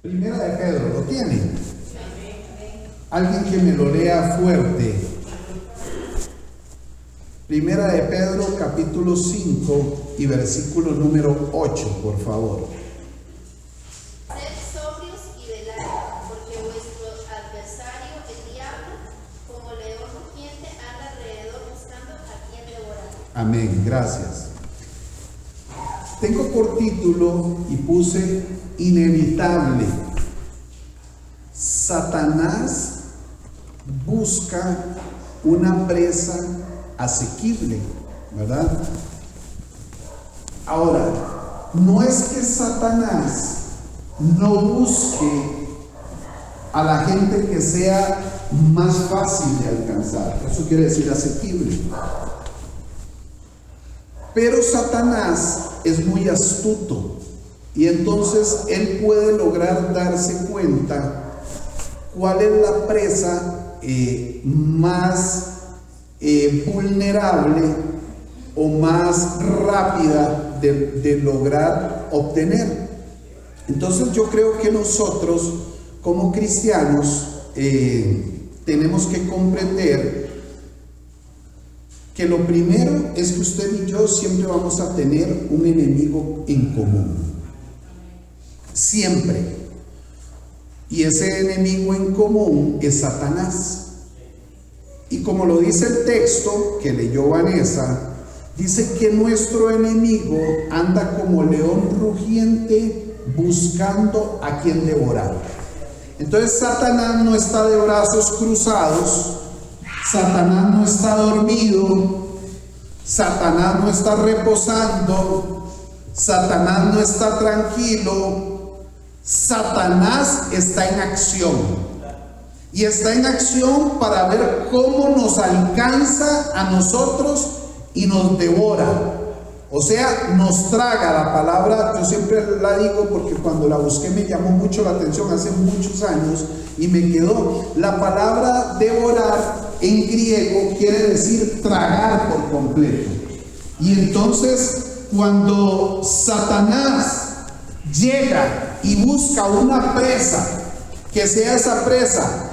Primera de Pedro, ¿lo tienen? Alguien que me lo lea fuerte. Primera de Pedro, capítulo 5 y versículo número 8, por favor. Sed sobrios y velad, porque vuestro adversario, el diablo, como león rugiente, anda alrededor buscando a quien devorar. Amén, gracias. Tengo por título y puse inevitable. Satanás busca una presa asequible, ¿verdad? Ahora, no es que Satanás no busque a la gente que sea más fácil de alcanzar, eso quiere decir asequible. Pero Satanás es muy astuto y entonces él puede lograr darse cuenta cuál es la presa más vulnerable o más rápida de lograr obtener. Entonces yo creo que nosotros como cristianos tenemos que comprender que lo primero es que usted y yo siempre vamos a tener un enemigo en común. Siempre. Y ese enemigo en común es Satanás. Y como lo dice el texto que leyó Vanessa, dice que nuestro enemigo anda como león rugiente buscando a quien devorar. Entonces Satanás no está de brazos cruzados, Satanás no está dormido, Satanás no está reposando, Satanás no está tranquilo. Satanás está en acción y está en acción para ver cómo nos alcanza a nosotros y nos devora, o sea, nos traga. La palabra, yo siempre la digo porque cuando la busqué me llamó mucho la atención hace muchos años y me quedó. La palabra devorar en griego quiere decir tragar por completo. Y entonces cuando Satanás llega y busca una presa, que sea esa presa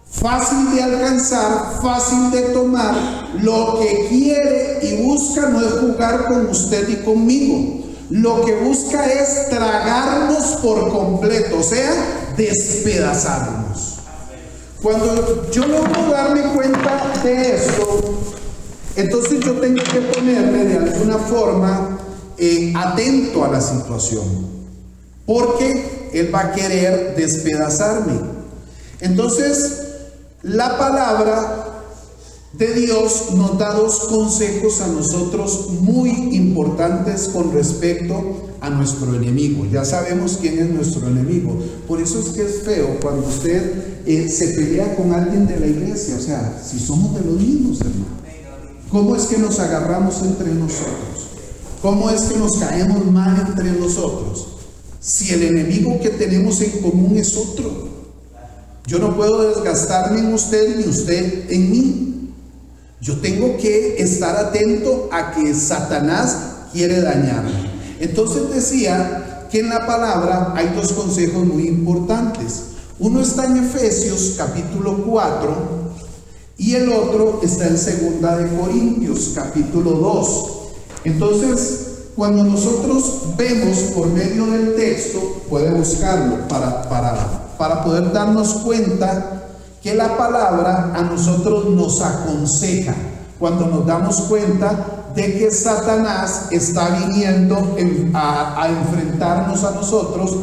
fácil de alcanzar, fácil de tomar, lo que quiere y busca no es jugar con usted y conmigo. Lo que busca es tragarnos por completo, o sea, despedazarnos. Cuando yo logro darme cuenta de esto, entonces yo tengo que ponerme de alguna forma atento a la situación, porque él va a querer despedazarme. Entonces, la palabra de Dios nos da dos consejos a nosotros muy importantes con respecto a nuestro enemigo. Ya sabemos quién es nuestro enemigo. Por eso es que es feo cuando usted se pelea con alguien de la iglesia. O sea, si somos de los mismos, hermano. ¿Cómo es que nos agarramos entre nosotros? ¿Cómo es que nos caemos mal entre nosotros? Si el enemigo que tenemos en común es otro. Yo no puedo desgastarme en usted ni usted en mí. Yo tengo que estar atento a que Satanás quiere dañarme. Entonces decía que en la palabra hay dos consejos muy importantes. Uno está en Efesios capítulo 4 y el otro está en 2 de Corintios capítulo 2. Entonces, cuando nosotros vemos por medio del texto, puede buscarlo para poder darnos cuenta que la palabra a nosotros nos aconseja cuando nos damos cuenta de que Satanás está viniendo a enfrentarnos a nosotros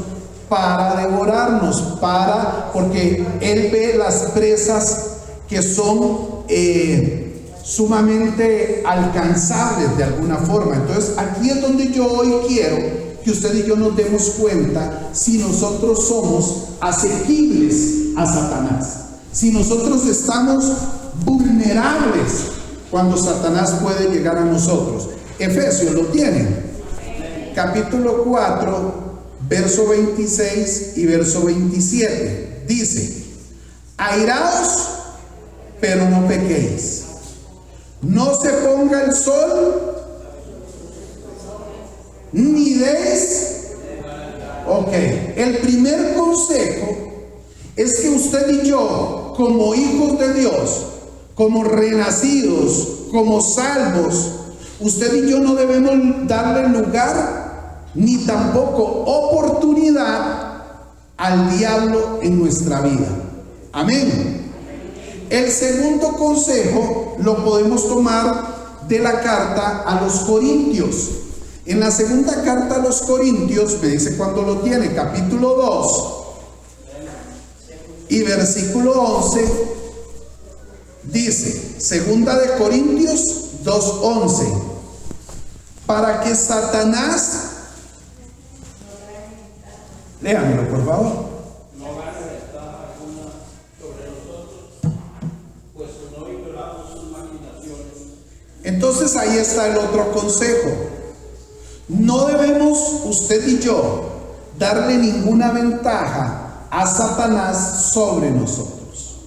para devorarnos, porque él ve las presas que son sumamente alcanzables de alguna forma. Entonces aquí es donde yo hoy quiero que usted y yo nos demos cuenta si nosotros somos asequibles a Satanás, si nosotros estamos vulnerables cuando Satanás puede llegar a nosotros. Efesios, ¿lo tienen? Capítulo 4, verso 26 y verso 27. Dice: airaos, pero no pequéis. No se ponga el sol, ni deis Ok, el primer consejo es que usted y yo, como hijos de Dios, como renacidos, como salvos, usted y yo no debemos darle lugar ni tampoco oportunidad al diablo en nuestra vida. Amén. El segundo consejo lo podemos tomar de la carta a los Corintios. En la segunda carta a los Corintios, me dice cuando lo tiene, capítulo 2 y versículo 11, dice, segunda de Corintios 2:11, para que Satanás, léanmelo por favor. Entonces ahí está el otro consejo. No debemos usted y yo darle ninguna ventaja a Satanás sobre nosotros.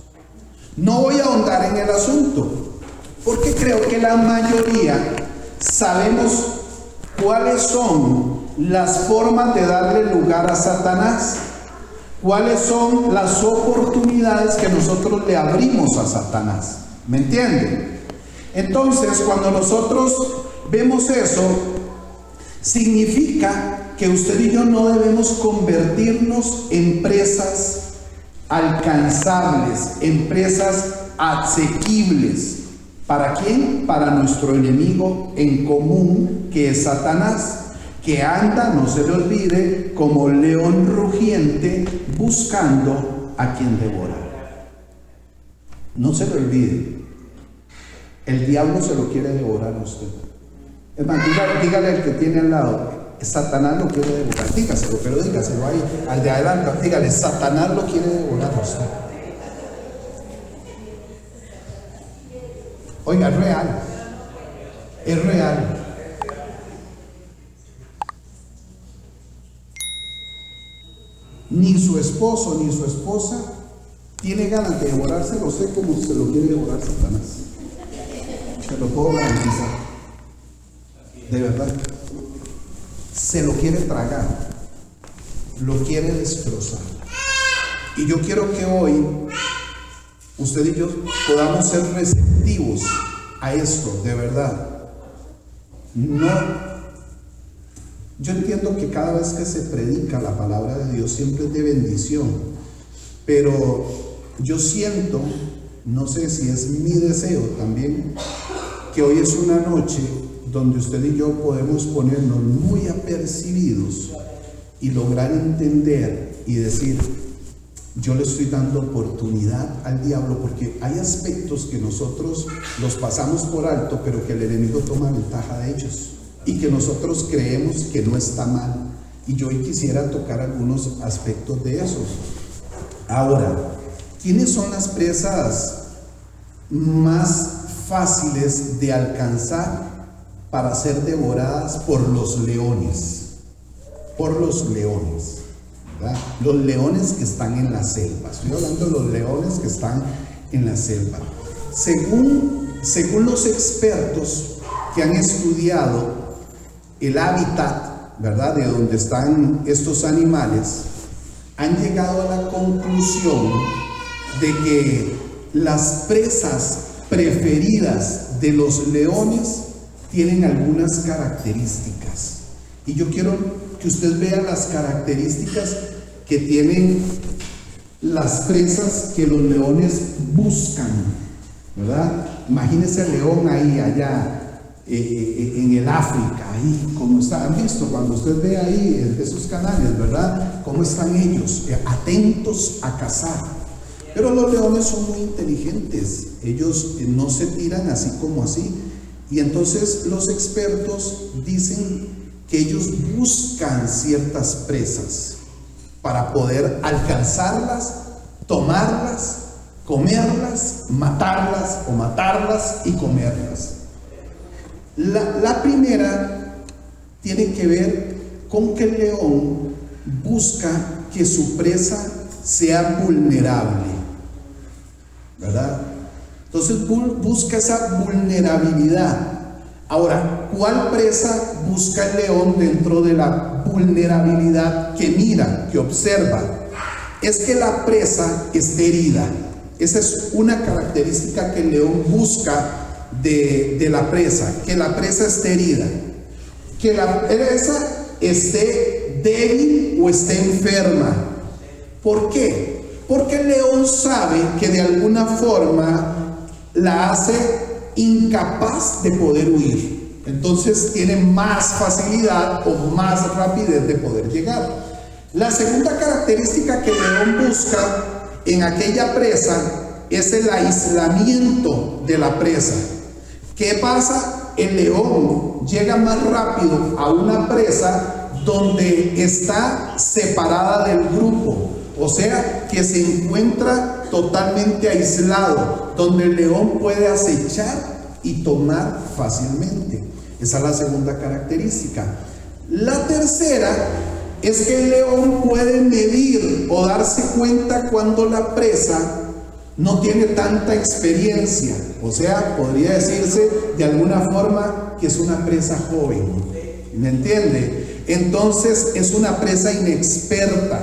No voy a ahondar en el asunto, porque creo que la mayoría sabemos cuáles son las formas de darle lugar a Satanás, cuáles son las oportunidades que nosotros le abrimos a Satanás. ¿Me entienden? Entonces, cuando nosotros vemos eso, significa que usted y yo no debemos convertirnos en presas alcanzables, en presas asequibles. ¿Para quién? Para nuestro enemigo en común, que es Satanás, que anda, no se le olvide, como león rugiente buscando a quien devorar. No se le olvide. El diablo se lo quiere devorar a usted. Es más, dígale al que tiene al lado, Satanás lo quiere devorar. Dígaselo, pero dígaselo ahí, al de adelante, dígale, Satanás lo quiere devorar a usted. Oiga, es real. Es real. Ni su esposo ni su esposa tiene ganas de devorárselo a usted como se lo quiere devorar Satanás. Se lo puedo garantizar. De verdad. Se lo quiere tragar. Lo quiere destrozar. Y yo quiero que hoy usted y yo podamos ser receptivos a esto, de verdad. No. Yo entiendo que cada vez que se predica la palabra de Dios siempre es de bendición. Pero yo siento, no sé si es mi deseo también, que hoy es una noche donde usted y yo podemos ponernos muy apercibidos y lograr entender y decir, yo le estoy dando oportunidad al diablo, porque hay aspectos que nosotros los pasamos por alto, pero que el enemigo toma ventaja de ellos y que nosotros creemos que no está mal. Y yo hoy quisiera tocar algunos aspectos de esos. Ahora, ¿quiénes son las presas más fáciles de alcanzar para ser devoradas por los leones? Por los leones, ¿verdad? Los leones que están en la selva. Estoy hablando de los leones que están en la selva. Según los expertos que han estudiado el hábitat, ¿verdad?, de donde están estos animales, han llegado a la conclusión de que las presas preferidas de los leones tienen algunas características. Y yo quiero que usted vea las características que tienen las presas que los leones buscan, ¿verdad? Imagínese el león ahí, allá, en el África, ahí, como está. ¿Han visto cuando usted ve ahí esos canales, verdad? Cómo están ellos, atentos a cazar. Pero los leones son muy inteligentes, ellos no se tiran así como así. Y entonces los expertos dicen que ellos buscan ciertas presas para poder alcanzarlas, tomarlas, comerlas, matarlas o matarlas y comerlas. La primera tiene que ver con que el león busca que su presa sea vulnerable, ¿verdad? Entonces busca esa vulnerabilidad. Ahora, ¿cuál presa busca el león dentro de la vulnerabilidad que mira, que observa? Es que la presa esté herida. Esa es una característica que el león busca de la presa, que la presa esté herida, que la presa esté débil o esté enferma. ¿Por qué? Porque el león sabe que de alguna forma la hace incapaz de poder huir. Entonces tiene más facilidad o más rapidez de poder llegar. La segunda característica que el león busca en aquella presa es el aislamiento de la presa. ¿Qué pasa? El león llega más rápido a una presa donde está separada del grupo, o sea, que se encuentra totalmente aislado, donde el león puede acechar y tomar fácilmente. Esa es la segunda característica. La tercera es que el león puede medir o darse cuenta cuando la presa no tiene tanta experiencia, o sea, podría decirse de alguna forma que es una presa joven, ¿me entiende? Entonces es una presa inexperta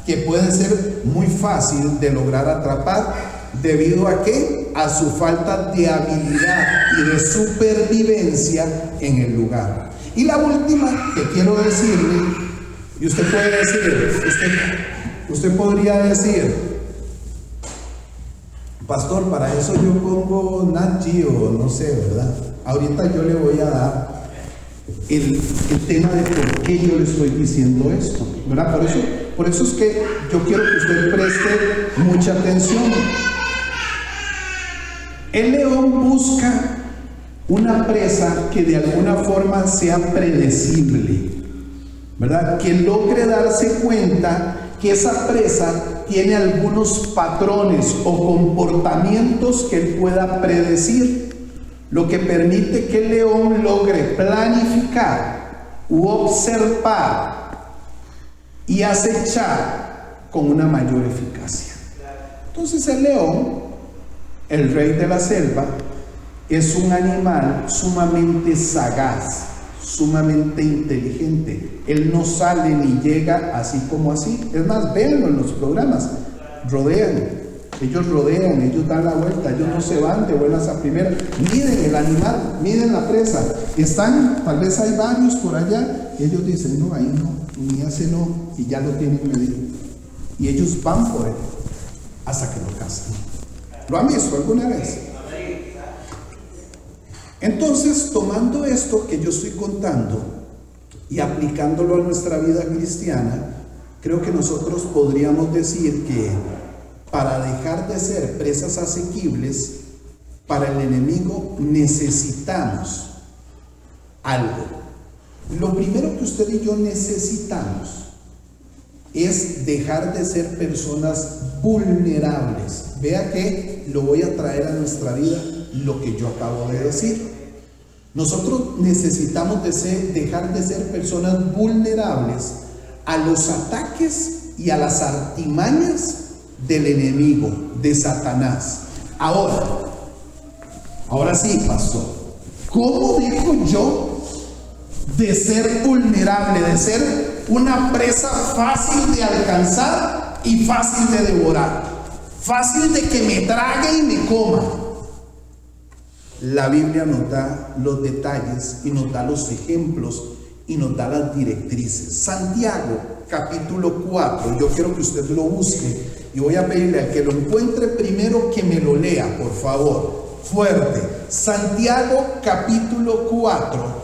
que puede ser muy fácil de lograr atrapar. ¿Debido a qué? A su falta de habilidad y de supervivencia en el lugar. Y la última que quiero decirle, y usted puede decir, usted podría decir, pastor, para eso yo pongo Nat Geo, no sé, ¿verdad? Ahorita yo le voy a dar el tema de por qué yo le estoy diciendo esto, ¿verdad? Por eso es que yo quiero que usted preste mucha atención. El león busca una presa que de alguna forma sea predecible, ¿verdad? Que logre darse cuenta que esa presa tiene algunos patrones o comportamientos que él pueda predecir, lo que permite que el león logre planificar u observar y acechar con una mayor eficacia. Entonces el león, el rey de la selva, es un animal sumamente sagaz, sumamente inteligente. Él no sale ni llega así como así. Es más, véanlo en los programas, ellos rodean, ellos dan la vuelta, ellos no se van de buenas a primeras, miden el animal, miden la presa, están, tal vez hay varios por allá, y ellos dicen, no, ahí no, ni ese no, y ya lo tienen medido, y ellos van por él, hasta que lo cazan. ¿Lo han visto alguna vez? Entonces, tomando esto que yo estoy contando y aplicándolo a nuestra vida cristiana, creo que nosotros podríamos decir que para dejar de ser presas asequibles para el enemigo necesitamos algo. Lo primero que usted y yo necesitamos es dejar de ser personas vulnerables. Vea que lo voy a traer a nuestra vida lo que yo acabo de decir. Nosotros necesitamos dejar de ser personas vulnerables a los ataques y a las artimañas del enemigo, de Satanás. Ahora sí, pastor, ¿cómo dejo yo de ser vulnerable, de ser una presa fácil de alcanzar y fácil de devorar, fácil de que me trague y me coma? La Biblia nos da los detalles y nos da los ejemplos y nos da las directrices. Santiago, capítulo 4, yo quiero que usted lo busque y voy a pedirle al que lo encuentre primero que me lo lea, por favor, fuerte. Santiago, capítulo 4,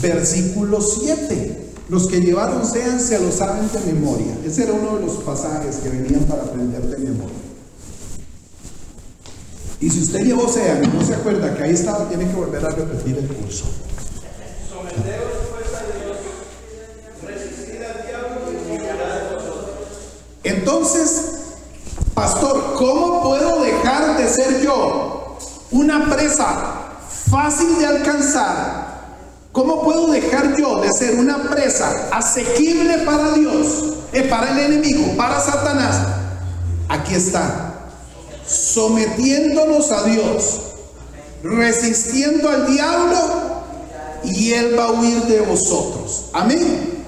versículo 7. Los que llevaron sean, se lo saben de memoria. Ese era uno de los pasajes que venían para aprender de memoria. Y si usted llevó sean y no se acuerda que ahí estaba, tiene que volver a repetir el curso. Someteos pues a Dios, resistid al diablo y huirá de vosotros. Entonces, pastor, ¿cómo puedo dejar de ser yo una presa fácil de alcanzar? ¿Cómo puedo dejar yo de ser una presa asequible para Dios, para el enemigo, para Satanás? Aquí está. Sometiéndonos a Dios, resistiendo al diablo y él va a huir de vosotros. Amén.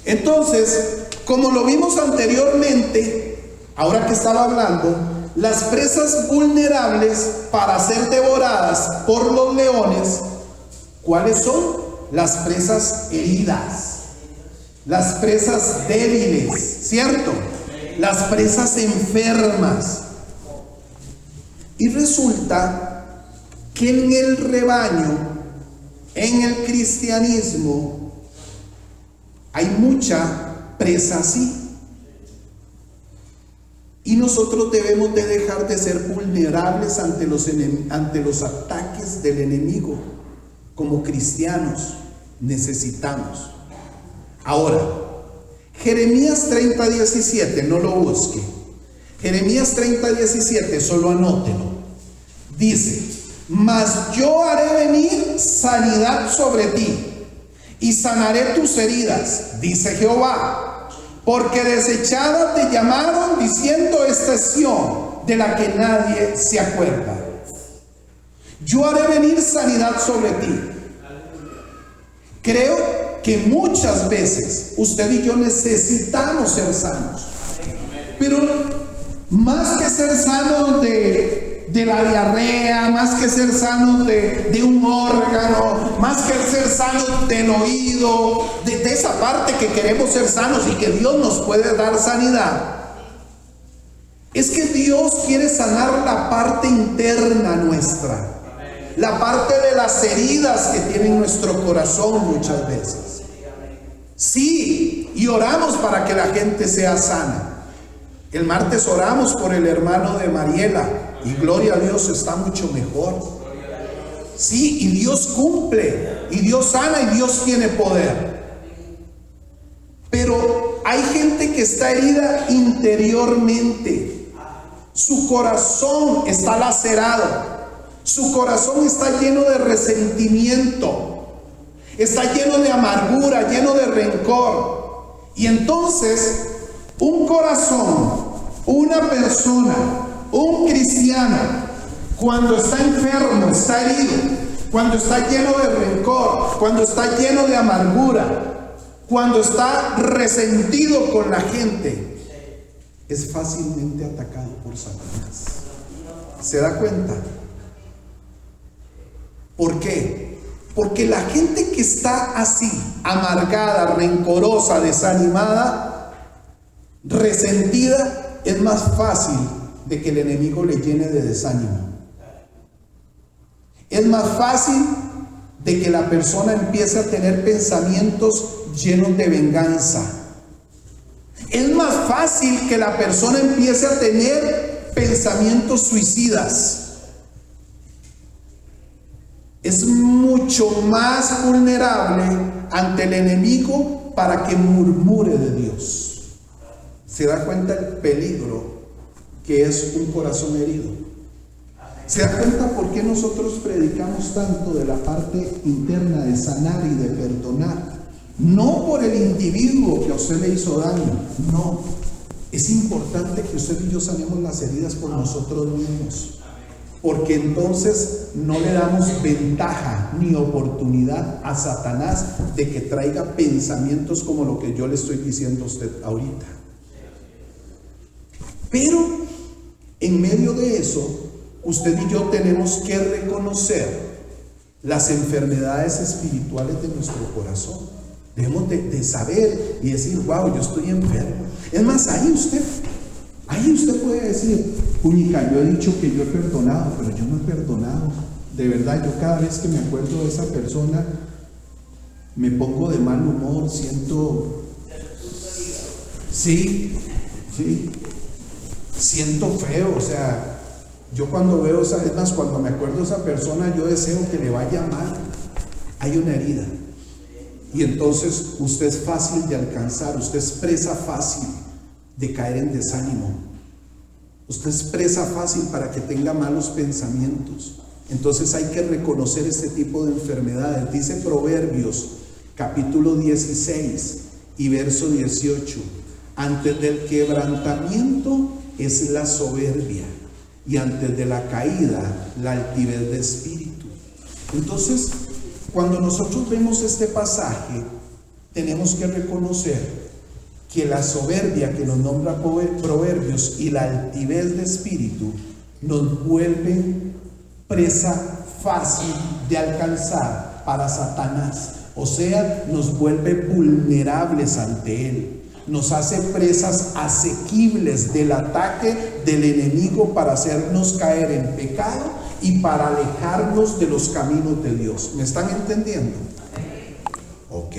Entonces, como lo vimos anteriormente, ahora que estaba hablando, las presas vulnerables para ser devoradas por los leones, ¿cuáles son? Las presas heridas, las presas débiles, ¿cierto? Las presas enfermas. Y resulta que en el rebaño, en el cristianismo, hay mucha presa así. Y nosotros debemos de dejar de ser vulnerables ante los ataques del enemigo. Como cristianos necesitamos. Ahora, Jeremías 30:17, no lo busque. Jeremías 30:17, solo anótelo. Dice: mas yo haré venir sanidad sobre ti y sanaré tus heridas, dice Jehová, porque desechada te llamaron diciendo: esta es Sión, de la que nadie se acuerda. Yo haré venir sanidad sobre ti. Creo que muchas veces usted y yo necesitamos ser sanos, pero más que ser sanos de la diarrea, más que ser sanos de un órgano, más que ser sanos del oído, de esa parte que queremos ser sanos y que Dios nos puede dar sanidad, es que Dios quiere sanar la parte interna nuestra, la parte de las heridas que tiene nuestro corazón muchas veces. Sí, y oramos para que la gente sea sana. El martes oramos por el hermano de Mariela y gloria a Dios, está mucho mejor. Sí, y Dios cumple, y Dios sana, y Dios tiene poder. Pero hay gente que está herida interiormente. Su corazón está lacerado. Su corazón está lleno de resentimiento, está lleno de amargura, lleno de rencor. Y entonces, un corazón, una persona, un cristiano, cuando está enfermo, está herido, cuando está lleno de rencor, cuando está lleno de amargura, cuando está resentido con la gente, es fácilmente atacado por Satanás. ¿Se da cuenta? ¿Por qué? Porque la gente que está así, amargada, rencorosa, desanimada, resentida, es más fácil de que el enemigo le llene de desánimo. Es más fácil de que la persona empiece a tener pensamientos llenos de venganza. Es más fácil que la persona empiece a tener pensamientos suicidas. Es mucho más vulnerable ante el enemigo para que murmure de Dios. ¿Se da cuenta el peligro que es un corazón herido? ¿Se da cuenta por qué nosotros predicamos tanto de la parte interna de sanar y de perdonar? No por el individuo que a usted le hizo daño, no. Es importante que usted y yo sanemos las heridas por nosotros mismos. Porque entonces no le damos ventaja ni oportunidad a Satanás de que traiga pensamientos como lo que yo le estoy diciendo a usted ahorita. Pero en medio de eso, usted y yo tenemos que reconocer las enfermedades espirituales de nuestro corazón. Debemos de saber y decir: wow, yo estoy enfermo. Es más, ahí usted puede decir: puñica, yo he dicho que yo he perdonado, pero yo no he perdonado. De verdad, yo cada vez que me acuerdo de esa persona me pongo de mal humor, siento feo. O sea, yo cuando veo es más, cuando me acuerdo de esa persona, yo deseo que le vaya mal. Hay una herida. Y entonces usted es fácil de alcanzar, usted es presa fácil de caer en desánimo. Usted es presa fácil para que tenga malos pensamientos. Entonces hay que reconocer este tipo de enfermedades. Dice Proverbios capítulo 16 y verso 18: antes del quebrantamiento es la soberbia, y antes de la caída la altivez de espíritu. Entonces, Cuando nosotros vemos este pasaje, tenemos que reconocer que la soberbia que nos nombra Proverbios y la altivez de espíritu nos vuelven presa fácil de alcanzar para Satanás. O sea, nos vuelve vulnerables ante él. Nos hace presas asequibles del ataque del enemigo para hacernos caer en pecado y para alejarnos de los caminos de Dios. ¿Me están entendiendo? Ok.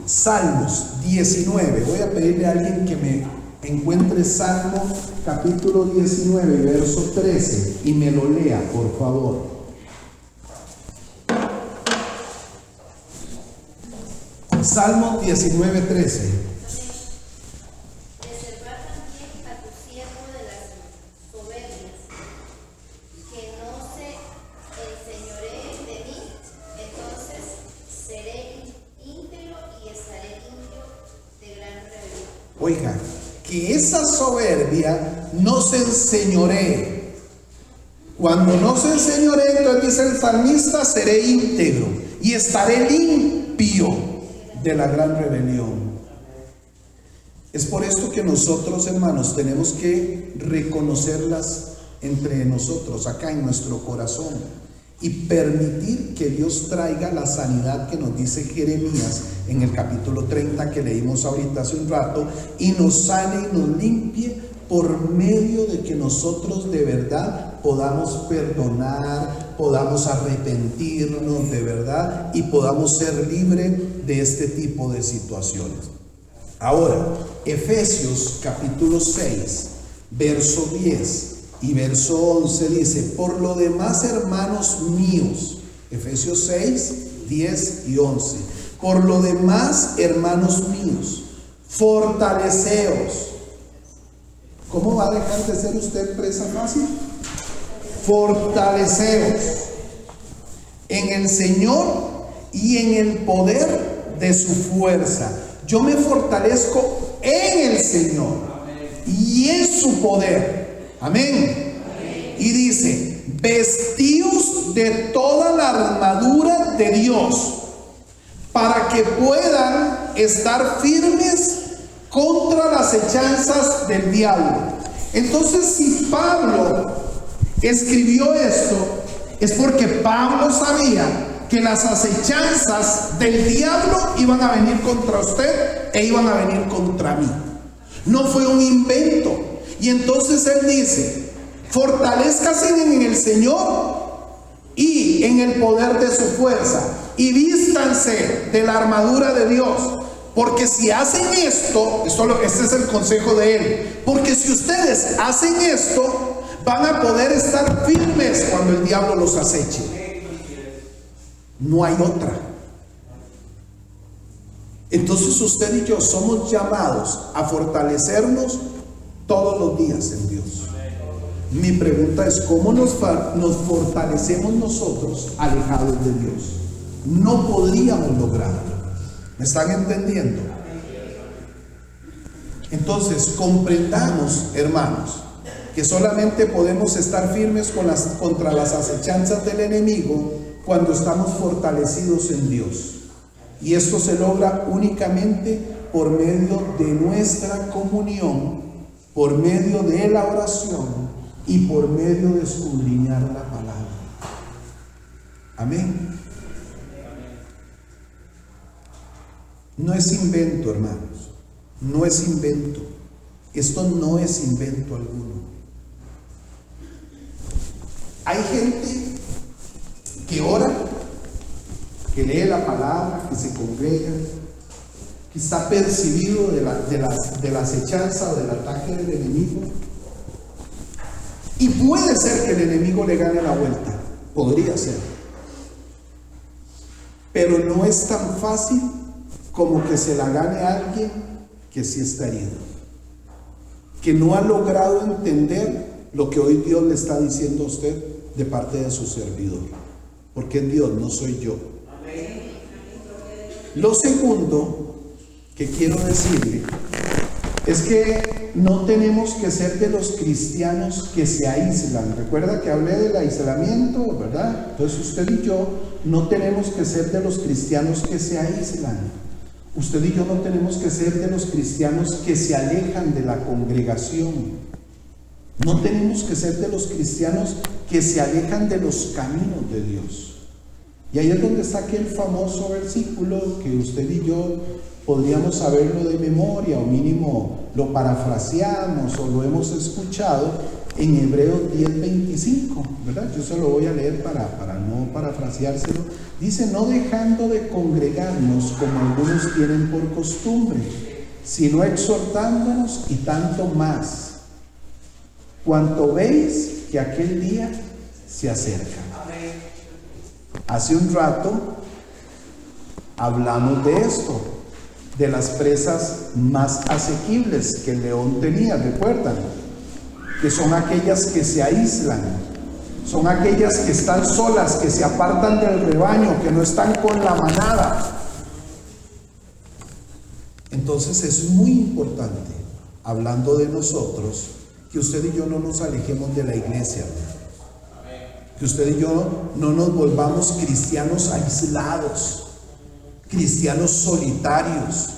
Salmos 19. Voy a pedirle a alguien que me encuentre Salmo capítulo 19, verso 13 y me lo lea, por favor. Salmo 19, 13. Reserva también a tu siervo de las soberbias, que no se enseñoreen de mí, entonces seré íntegro y estaré limpio de gran rebelión. Oiga, que esa soberbia no se enseñoree. Cuando no se enseñoree, entonces dice el salmista, seré íntegro y estaré limpio de la gran rebelión. Es por esto que nosotros, hermanos, tenemos que reconocerlas entre nosotros, acá en nuestro corazón, y permitir que Dios traiga la sanidad que nos dice Jeremías en el capítulo 30 que leímos ahorita hace un rato, y nos sane y nos limpie por medio de que nosotros de verdad podamos perdonar, podamos arrepentirnos de verdad y podamos ser libres de este tipo de situaciones. Ahora, Efesios capítulo 6, verso 10 y verso 11 dice: por lo demás, hermanos míos, Efesios 6, 10 y 11, por lo demás, hermanos míos, fortaleceos. ¿Cómo va a dejar de ser usted presa fácil? Fortaleceos en el Señor y en el poder de su fuerza. Yo me fortalezco en el Señor y en su poder. Amén. Y dice: vestíos de toda la armadura de Dios para que puedan estar firmes contra las hechanzas del diablo. Entonces, si Pablo escribió esto, es porque Pablo sabía que las acechanzas del diablo iban a venir contra usted e iban a venir contra mí. No fue un invento. Y entonces él dice: fortalezcase en el Señor y en el poder de su fuerza, y vístanse de la armadura de Dios. Porque si hacen esto, este es el consejo de él, porque si ustedes hacen esto, van a poder estar firmes cuando el diablo los aceche. No hay otra. Entonces usted y yo somos llamados a fortalecernos todos los días en Dios. Mi pregunta es: ¿cómo nos fortalecemos nosotros alejados de Dios? No podríamos lograrlo. ¿Me están entendiendo? Entonces, comprendamos, hermanos, que solamente podemos estar firmes contra las acechanzas del enemigo cuando estamos fortalecidos en Dios. Y esto se logra únicamente por medio de nuestra comunión, por medio de la oración y por medio de escudriñar la palabra. Amén. No es invento, hermanos. No es invento. Esto no es invento alguno. Hay gente que ora, que lee la palabra, que se congrega, que está percibido de la acechanza o del ataque del enemigo. Y puede ser que el enemigo le gane la vuelta. Podría ser. Pero no es tan fácil como que se la gane a alguien que sí está herido, que no ha logrado entender lo que hoy Dios le está diciendo a usted de parte de su servidor, porque es Dios, no soy yo. Lo segundo que quiero decirle es que no tenemos que ser de los cristianos que se aíslan. Recuerda que hablé del aislamiento, ¿verdad? Entonces usted y yo no tenemos que ser de los cristianos que se aíslan. Usted y yo no tenemos que ser de los cristianos que se alejan de la congregación. No tenemos que ser de los cristianos que se alejan de los caminos de Dios. Y ahí es donde está aquel famoso versículo que usted y yo podríamos saberlo de memoria, o mínimo lo parafraseamos o lo hemos escuchado en Hebreos 10:25, ¿verdad? Yo se lo voy a leer para no parafraseárselo. Dice: no dejando de congregarnos como algunos tienen por costumbre, sino exhortándonos, y tanto más, cuanto veis que aquel día se acerca. Hace un rato hablamos de esto, de las presas más asequibles que el león tenía, ¿recuerdan? Que son aquellas que se aíslan, son aquellas que están solas, que se apartan del rebaño, que no están con la manada. Entonces es muy importante, hablando de nosotros, que usted y yo no nos alejemos de la iglesia, que usted y yo no nos volvamos cristianos aislados, cristianos solitarios,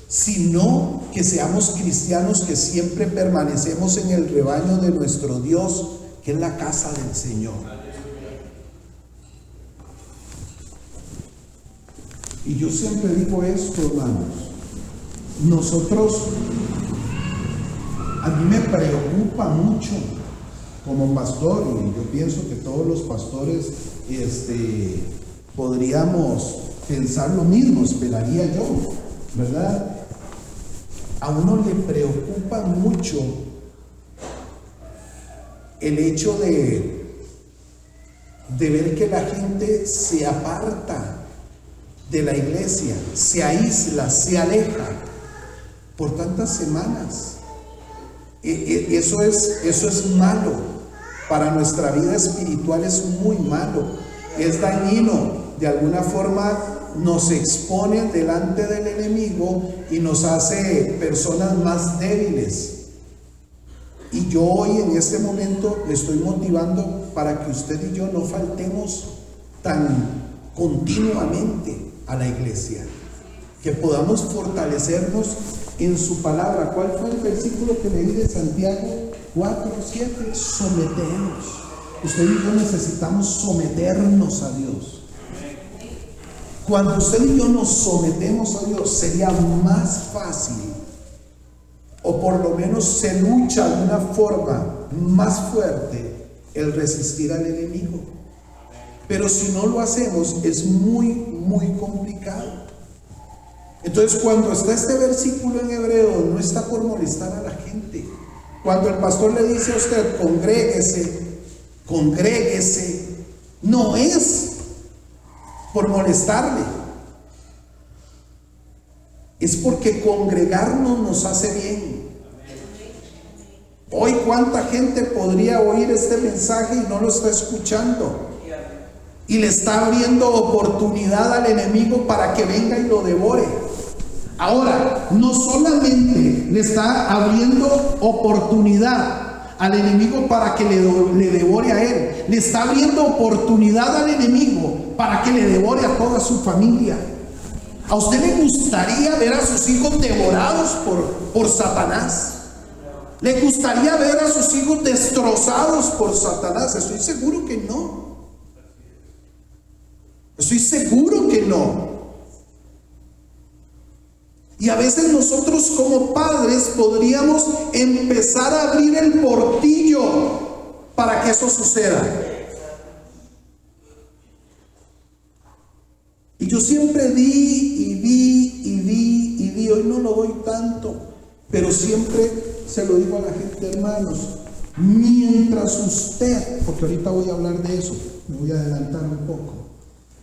sino que seamos cristianos que siempre permanecemos en el rebaño de nuestro Dios, que es la casa del Señor. Y yo siempre digo esto, hermanos, nosotros, a mí me preocupa mucho como pastor, y yo pienso que todos los pastores podríamos pensar lo mismo, esperaría yo, ¿verdad? A uno le preocupa mucho el hecho de ver que la gente se aparta de la iglesia, se aísla, se aleja por tantas semanas. Eso es malo. Para nuestra vida espiritual es muy malo, es dañino. De alguna forma nos expone delante del enemigo y nos hace personas más débiles. Y yo hoy en este momento le estoy motivando para que usted y yo no faltemos tan continuamente a la iglesia, que podamos fortalecernos en su palabra. ¿Cuál fue el versículo que leí de Santiago 4:7? Someteos. Usted y yo necesitamos someternos a Dios. Cuando usted y yo nos sometemos a Dios, sería más fácil, o por lo menos se lucha de una forma más fuerte, el resistir al enemigo. Pero si no lo hacemos, es muy complicado. Entonces, cuando está este versículo en hebreo, no está por molestar a la gente. Cuando el pastor le dice a usted, congréguese, no es por molestarle, es porque congregarnos nos hace bien. Hoy, ¿cuánta gente podría oír este mensaje y no lo está escuchando? Y le está abriendo oportunidad al enemigo para que venga y lo devore. Ahora, no solamente le está abriendo oportunidad al enemigo para que le devore a él, le está abriendo oportunidad al enemigo para que le devore a toda su familia. ¿A usted le gustaría ver a sus hijos devorados por Satanás? ¿Le gustaría ver a sus hijos destrozados por Satanás? Estoy seguro que no. Estoy seguro que no. Y a veces nosotros como padres podríamos empezar a abrir el portillo para que eso suceda. Y yo siempre di, hoy no lo doy tanto, pero siempre se lo digo a la gente, hermanos, mientras usted, porque ahorita voy a hablar de eso, me voy a adelantar un poco,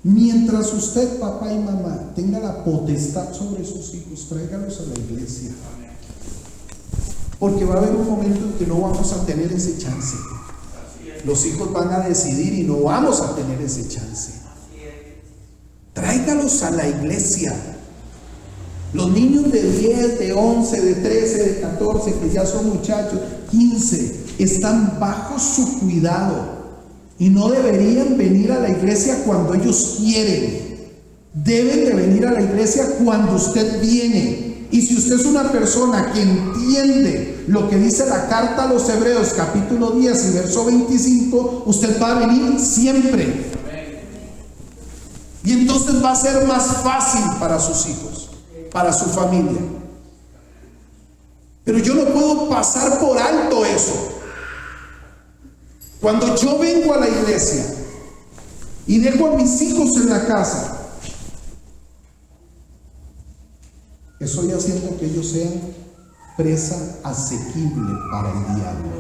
mientras usted, papá y mamá, tenga la potestad sobre sus hijos, tráigalos a la iglesia. Porque va a haber un momento en que no vamos a tener ese chance. Los hijos van a decidir y no vamos a tener ese chance. Tráigalos a la iglesia. Los niños de 10, de 11, de 13, de 14, que ya son muchachos, 15, están bajo su cuidado y no deberían venir a la iglesia cuando ellos quieren. Deben de venir a la iglesia cuando usted viene. Y si usted es una persona que entiende lo que dice la carta a los Hebreos, capítulo 10 y verso 25, usted va a venir siempre. Y entonces va a ser más fácil para sus hijos, para su familia. Pero yo no puedo pasar por alto eso. Cuando yo vengo a la iglesia y dejo a mis hijos en la casa, estoy haciendo que ellos sean presa asequible para el diablo.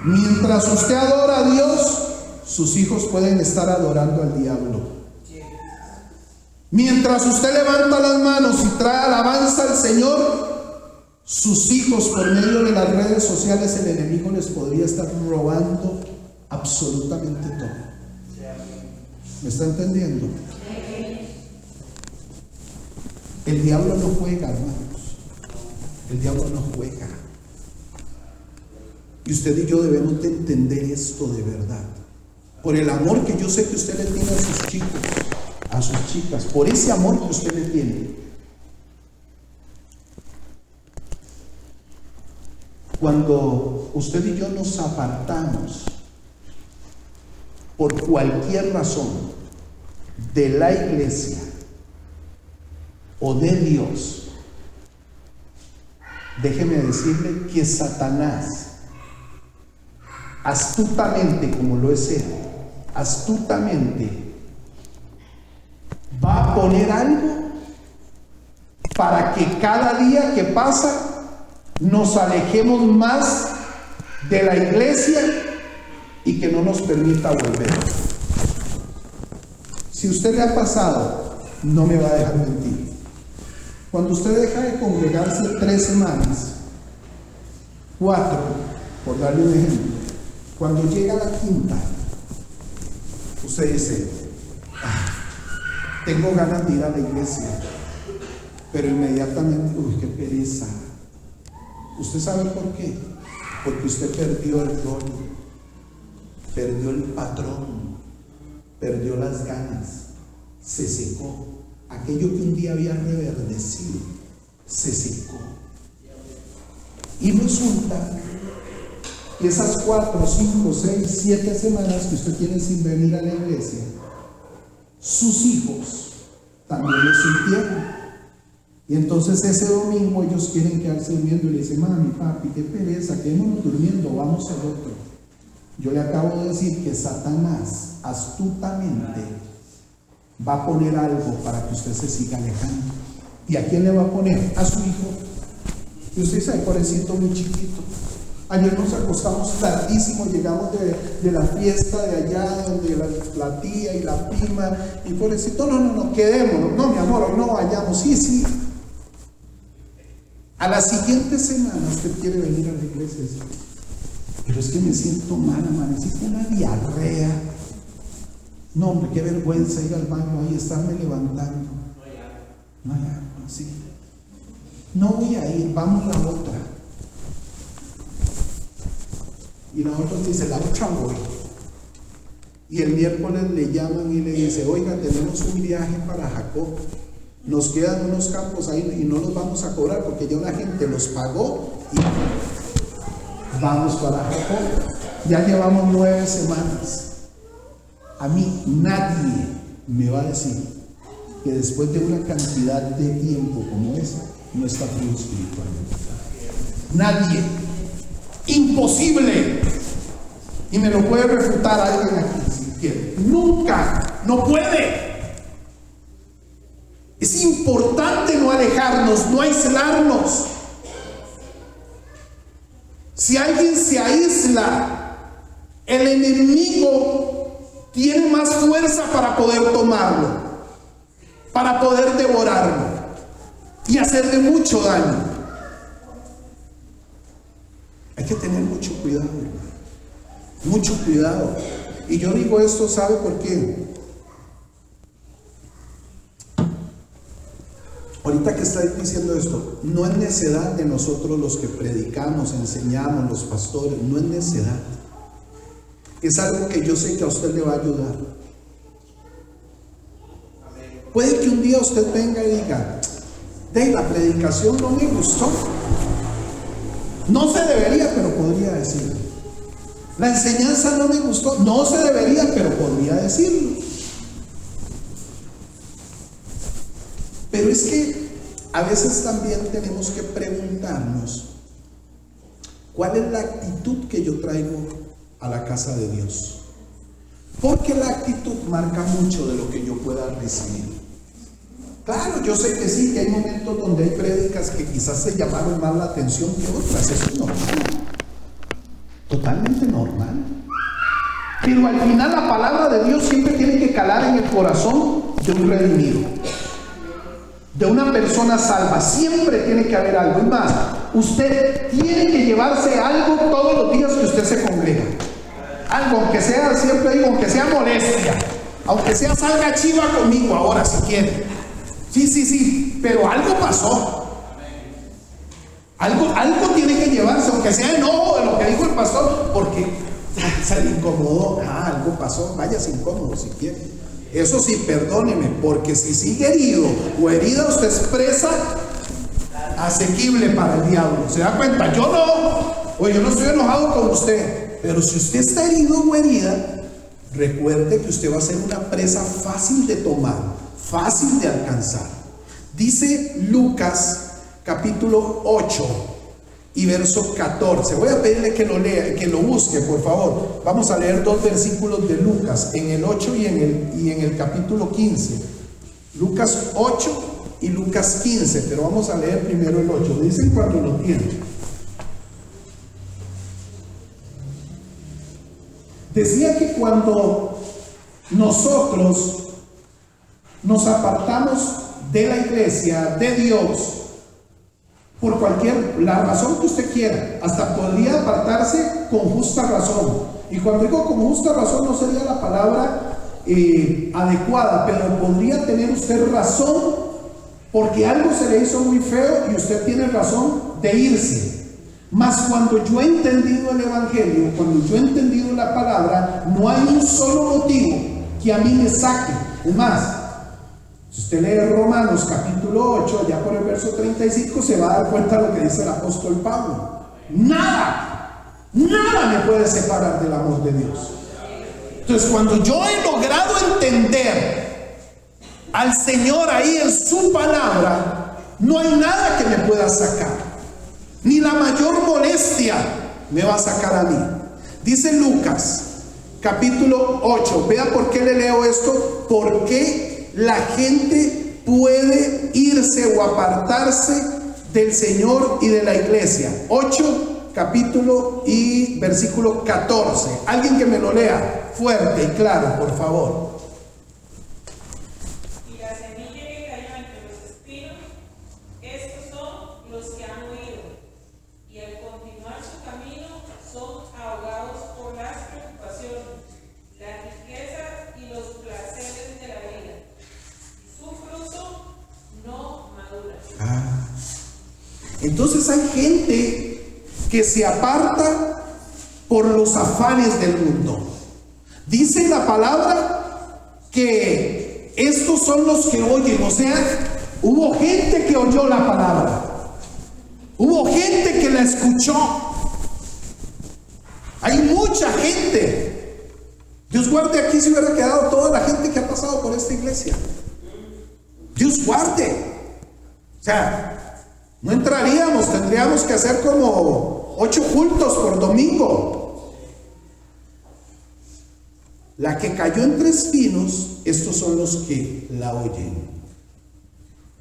Mientras usted adora a Dios, sus hijos pueden estar adorando al diablo. Mientras usted levanta las manos y trae alabanza al Señor, sus hijos, por medio de las redes sociales, el enemigo les podría estar robando absolutamente todo. ¿Me está entendiendo? El diablo no juega, hermanos. El diablo no juega. Y usted y yo debemos de entender esto de verdad. Por el amor que yo sé que usted le tiene a sus chicos, a sus chicas, por ese amor que usted le tiene. Cuando usted y yo nos apartamos por cualquier razón de la iglesia o de Dios, déjeme decirle que Satanás, astutamente como lo es él, astutamente va a poner algo para que cada día que pasa nos alejemos más de la iglesia y que no nos permita volver. Si usted le ha pasado, no me va a dejar mentir. Cuando usted deja de congregarse 3 semanas, 4, por darle un ejemplo, cuando llega la quinta, usted dice, tengo ganas de ir a la iglesia, pero inmediatamente, uy, qué pereza. ¿Usted sabe por qué? Porque usted perdió el rol, perdió el patrón, perdió las ganas, se secó. Aquello que un día había reverdecido, se secó. Y resulta que esas 4, 5, 6, 7 semanas que usted tiene sin venir a la iglesia, sus hijos también lo sintieron. Y entonces ese domingo ellos quieren quedarse durmiendo y le dicen, mami, papi, qué pereza, quedémonos durmiendo, vamos al otro. Yo le acabo de decir que Satanás astutamente va a poner algo para que usted se siga alejando. ¿Y a quién le va a poner? A su hijo. Y usted dice, ay, pobrecito, muy chiquito. Ayer nos acostamos tardísimo, llegamos de la fiesta de allá, donde la tía y la prima, y pobrecito, no, quedémonos, no, mi amor, hoy no vayamos, sí. A la siguiente semana usted quiere venir a la iglesia, pero es que me siento mal, amanecí con una diarrea. No, hombre, qué vergüenza ir al baño ahí, estarme levantando. No, sí. No voy a ir, vamos a la otra. Y la otra dice, la otra voy. Y el miércoles le llaman y le dice, oiga, tenemos un viaje para Jacob. Nos quedan unos campos ahí y no los vamos a cobrar porque ya la gente los pagó y vamos para Jacob. Ya llevamos 9 semanas. A mí nadie me va a decir que después de una cantidad de tiempo como esa, no está frío espiritualmente. Nadie. Imposible. Y me lo puede refutar alguien aquí si quiere. Nunca. No puede. Es importante no alejarnos, no aislarnos. Si alguien se aísla, el enemigo tiene más fuerza para poder tomarlo, para poder devorarlo y hacerle mucho daño. Hay que tener mucho cuidado, hermano. Mucho cuidado. Y yo digo esto, ¿sabe por qué? ahorita que está diciendo esto, no es necedad de nosotros los que predicamos, enseñamos, los pastores, no es necedad. Es algo que yo sé que a usted le va a ayudar. Puede que un día usted venga y diga, de la predicación no me gustó. No se debería, pero podría decirlo. La enseñanza no me gustó. No se debería, pero podría decirlo. Pero es que a veces también tenemos que preguntarnos, ¿cuál es la actitud que yo traigo a la casa de Dios? Porque la actitud marca mucho de lo que yo pueda recibir. Claro, yo sé que sí, que hay momentos donde hay prédicas que quizás se llamaron más la atención que otras. Eso es normal, totalmente normal. Pero al final la palabra de Dios siempre tiene que calar en el corazón de un redimido, de una persona salva. Siempre tiene que haber algo. Es más, usted tiene que llevarse algo todos los días que usted se congrega. Algo, aunque sea, siempre digo, aunque sea molestia, aunque sea salga chiva conmigo ahora si quiere. Sí, pero algo pasó. Algo tiene que llevarse, aunque sea enojo de lo que dijo el pastor, porque se le incomodó. Algo pasó, váyase incómodo si quiere. Eso sí, perdóneme, porque si sigue herido o herida, usted es presa asequible para el diablo. ¿Se da cuenta? Yo no estoy enojado con usted, pero si usted está herido o herida, recuerde que usted va a ser una presa fácil de tomar, fácil de alcanzar. Dice Lucas capítulo 8 y verso 14. Voy a pedirle que lo lea, que lo busque, por favor. Vamos a leer 2 versículos de Lucas, en el 8 y en el capítulo 15. Lucas 8 y Lucas 15, pero vamos a leer primero el 8. Dicen cuando lo tienen. Decía que cuando nosotros nos apartamos de la iglesia, de Dios, por la razón que usted quiera, hasta podría apartarse con justa razón. Y cuando digo con justa razón no sería la palabra adecuada, pero podría tener usted razón porque algo se le hizo muy feo y usted tiene razón de irse. Mas cuando yo he entendido el evangelio, cuando yo he entendido la palabra, no hay un solo motivo que a mí me saque. Es más, si usted lee Romanos capítulo 8, ya por el verso 35, se va a dar cuenta de lo que dice el apóstol Pablo. Nada me puede separar del amor de Dios. Entonces, cuando yo he logrado entender al Señor ahí en su palabra, no hay nada que me pueda sacar. Ni la mayor molestia me va a sacar a mí. Dice Lucas capítulo 8. Vea por qué le leo esto. Porque la gente puede irse o apartarse del Señor y de la iglesia. 8, capítulo y versículo 14. Alguien que me lo lea fuerte y claro, por favor. Y la semilla que cayó entre los espinos, estos son los que han oído, y al continuar su camino son ahogados por las preocupaciones, las riquezas y los placeres de la vida. Su fruto no madura. Entonces hay gente que se aparta por los afanes del mundo. Dice la palabra que estos son los que oyen. O sea, hubo gente que oyó la palabra, hubo gente que la escuchó. Hay mucha gente. Dios guarde, aquí se hubiera quedado toda la gente que ha pasado por esta iglesia. Dios guarde. O sea, no entraríamos, tendríamos que hacer como 8 cultos por domingo. La que cayó entre espinos, estos son los que la oyen,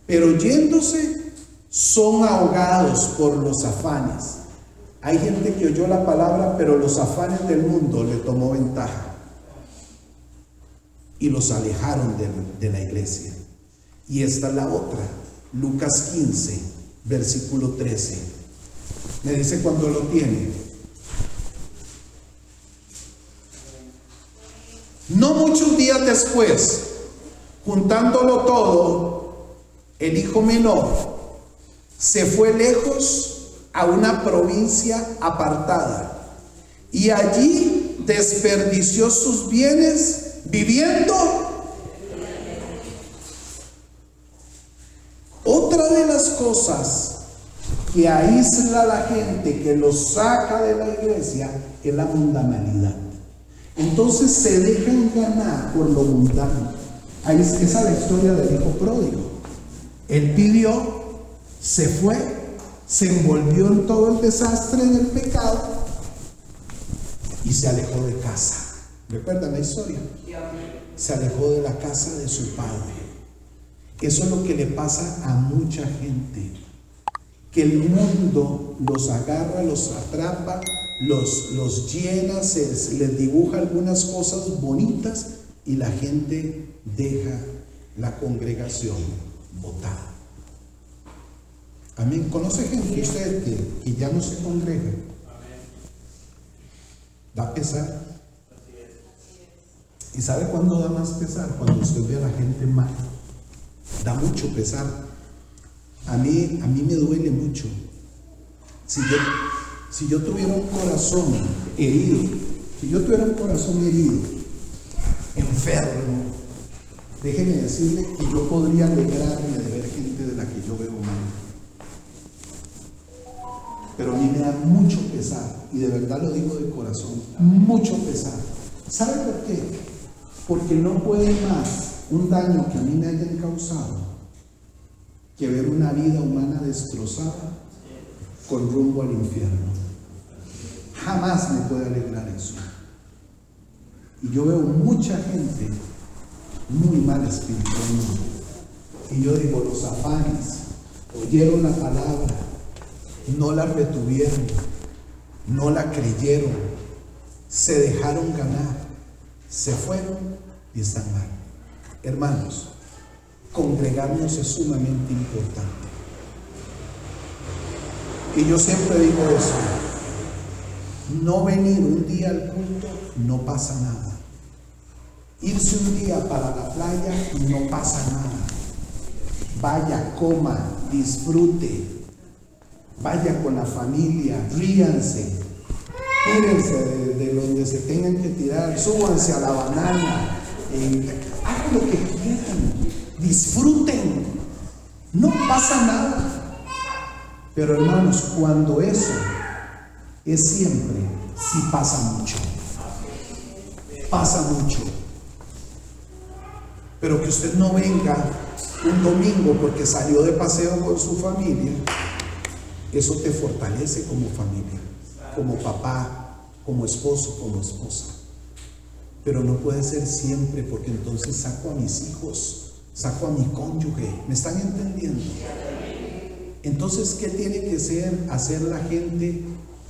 pero yéndose son ahogados por los afanes. Hay gente que oyó la palabra, pero los afanes del mundo le tomó ventaja y los alejaron de la iglesia. Y esta es la otra, Lucas 15, versículo 13. Me dice cuando lo tiene. No muchos días después, juntándolo todo, el hijo menor, se fue lejos a una provincia apartada y allí desperdició sus bienes viviendo. Otra de las cosas que aísla a la gente, que los saca de la iglesia, es la mundanalidad. Entonces se dejan ganar por lo mundano. Ahí esa es la historia del hijo pródigo. Él pidió, se fue, se envolvió en todo el desastre del pecado y se alejó de casa. ¿Recuerdan la historia? Se alejó de la casa de su padre. Eso es lo que le pasa a mucha gente, que el mundo los agarra, los atrapa, los llena, les dibuja algunas cosas bonitas y la gente deja la congregación botada. Amén. ¿Conoce gente usted que ya no se congrega? Da pesar. ¿Y sabe cuándo da más pesar? Cuando usted ve a la gente mal. Da mucho pesar. A mí me duele mucho. Si yo tuviera un corazón herido, enfermo, déjeme decirle que yo podría alegrarme de ver gente de la que yo veo mal. Pero a mí me da mucho pesar, y de verdad lo digo de corazón, mucho pesar. ¿Sabe por qué? Porque no puede más un daño que a mí me hayan causado que ver una vida humana destrozada con rumbo al infierno. Jamás me puede alegrar eso. Y yo veo mucha gente muy mal espiritualmente. Y yo digo, los afanes, oyeron la palabra, no la retuvieron, no la creyeron, se dejaron ganar, se fueron y están mal. Hermanos, congregarnos es sumamente importante. Y yo siempre digo eso, no venir un día al culto no pasa nada. Irse un día para la playa no pasa nada. Vaya, coma, disfrute, vaya con la familia, ríanse, tírense de donde se tengan que tirar, súbanse a la banana, hagan lo que quieran, disfruten, no pasa nada. Pero hermanos, cuando eso es siempre, sí pasa mucho. Pasa mucho. Pero que usted no venga un domingo porque salió de paseo con su familia, eso te fortalece como familia, como papá, como esposo, como esposa. Pero no puede ser siempre, porque entonces saco a mis hijos, saco a mi cónyuge. ¿Me están entendiendo? Entonces, ¿qué tiene que hacer la gente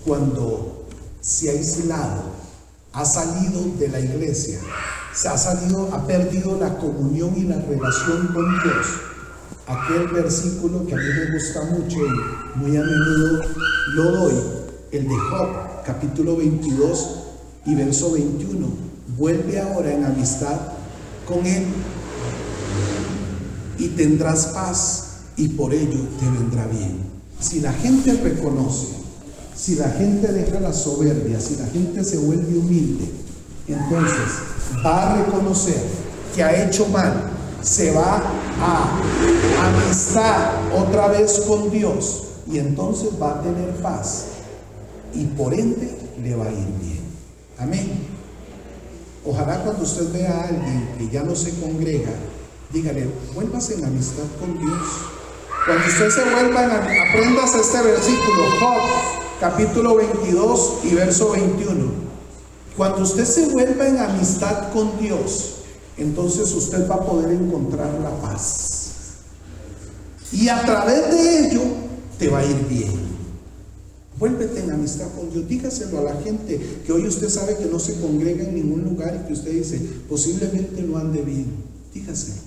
cuando se ha aislado, ha salido de la iglesia, ha perdido la comunión y la relación con Dios? Aquel versículo que a mí me gusta mucho y muy a menudo lo doy, el de Job, capítulo 22 y verso 21. Vuelve ahora en amistad con Él y tendrás paz, y por ello te vendrá bien. Si la gente reconoce, si la gente deja la soberbia, si la gente se vuelve humilde, entonces va a reconocer que ha hecho mal, se va a amistar otra vez con Dios, y entonces va a tener paz, y por ende le va a ir bien. Amén. Ojalá cuando usted vea a alguien que ya no se congrega, dígale, vuélvase en amistad con Dios. Cuando usted se vuelva apréndase este versículo, Job, capítulo 22 y verso 21. Cuando usted se vuelva en amistad con Dios, entonces usted va a poder encontrar la paz. Y a través de ello, te va a ir bien. Vuélvete en amistad con Dios. Dígaselo a la gente que hoy usted sabe que no se congrega en ningún lugar y que usted dice, posiblemente no ande bien. Dígaselo.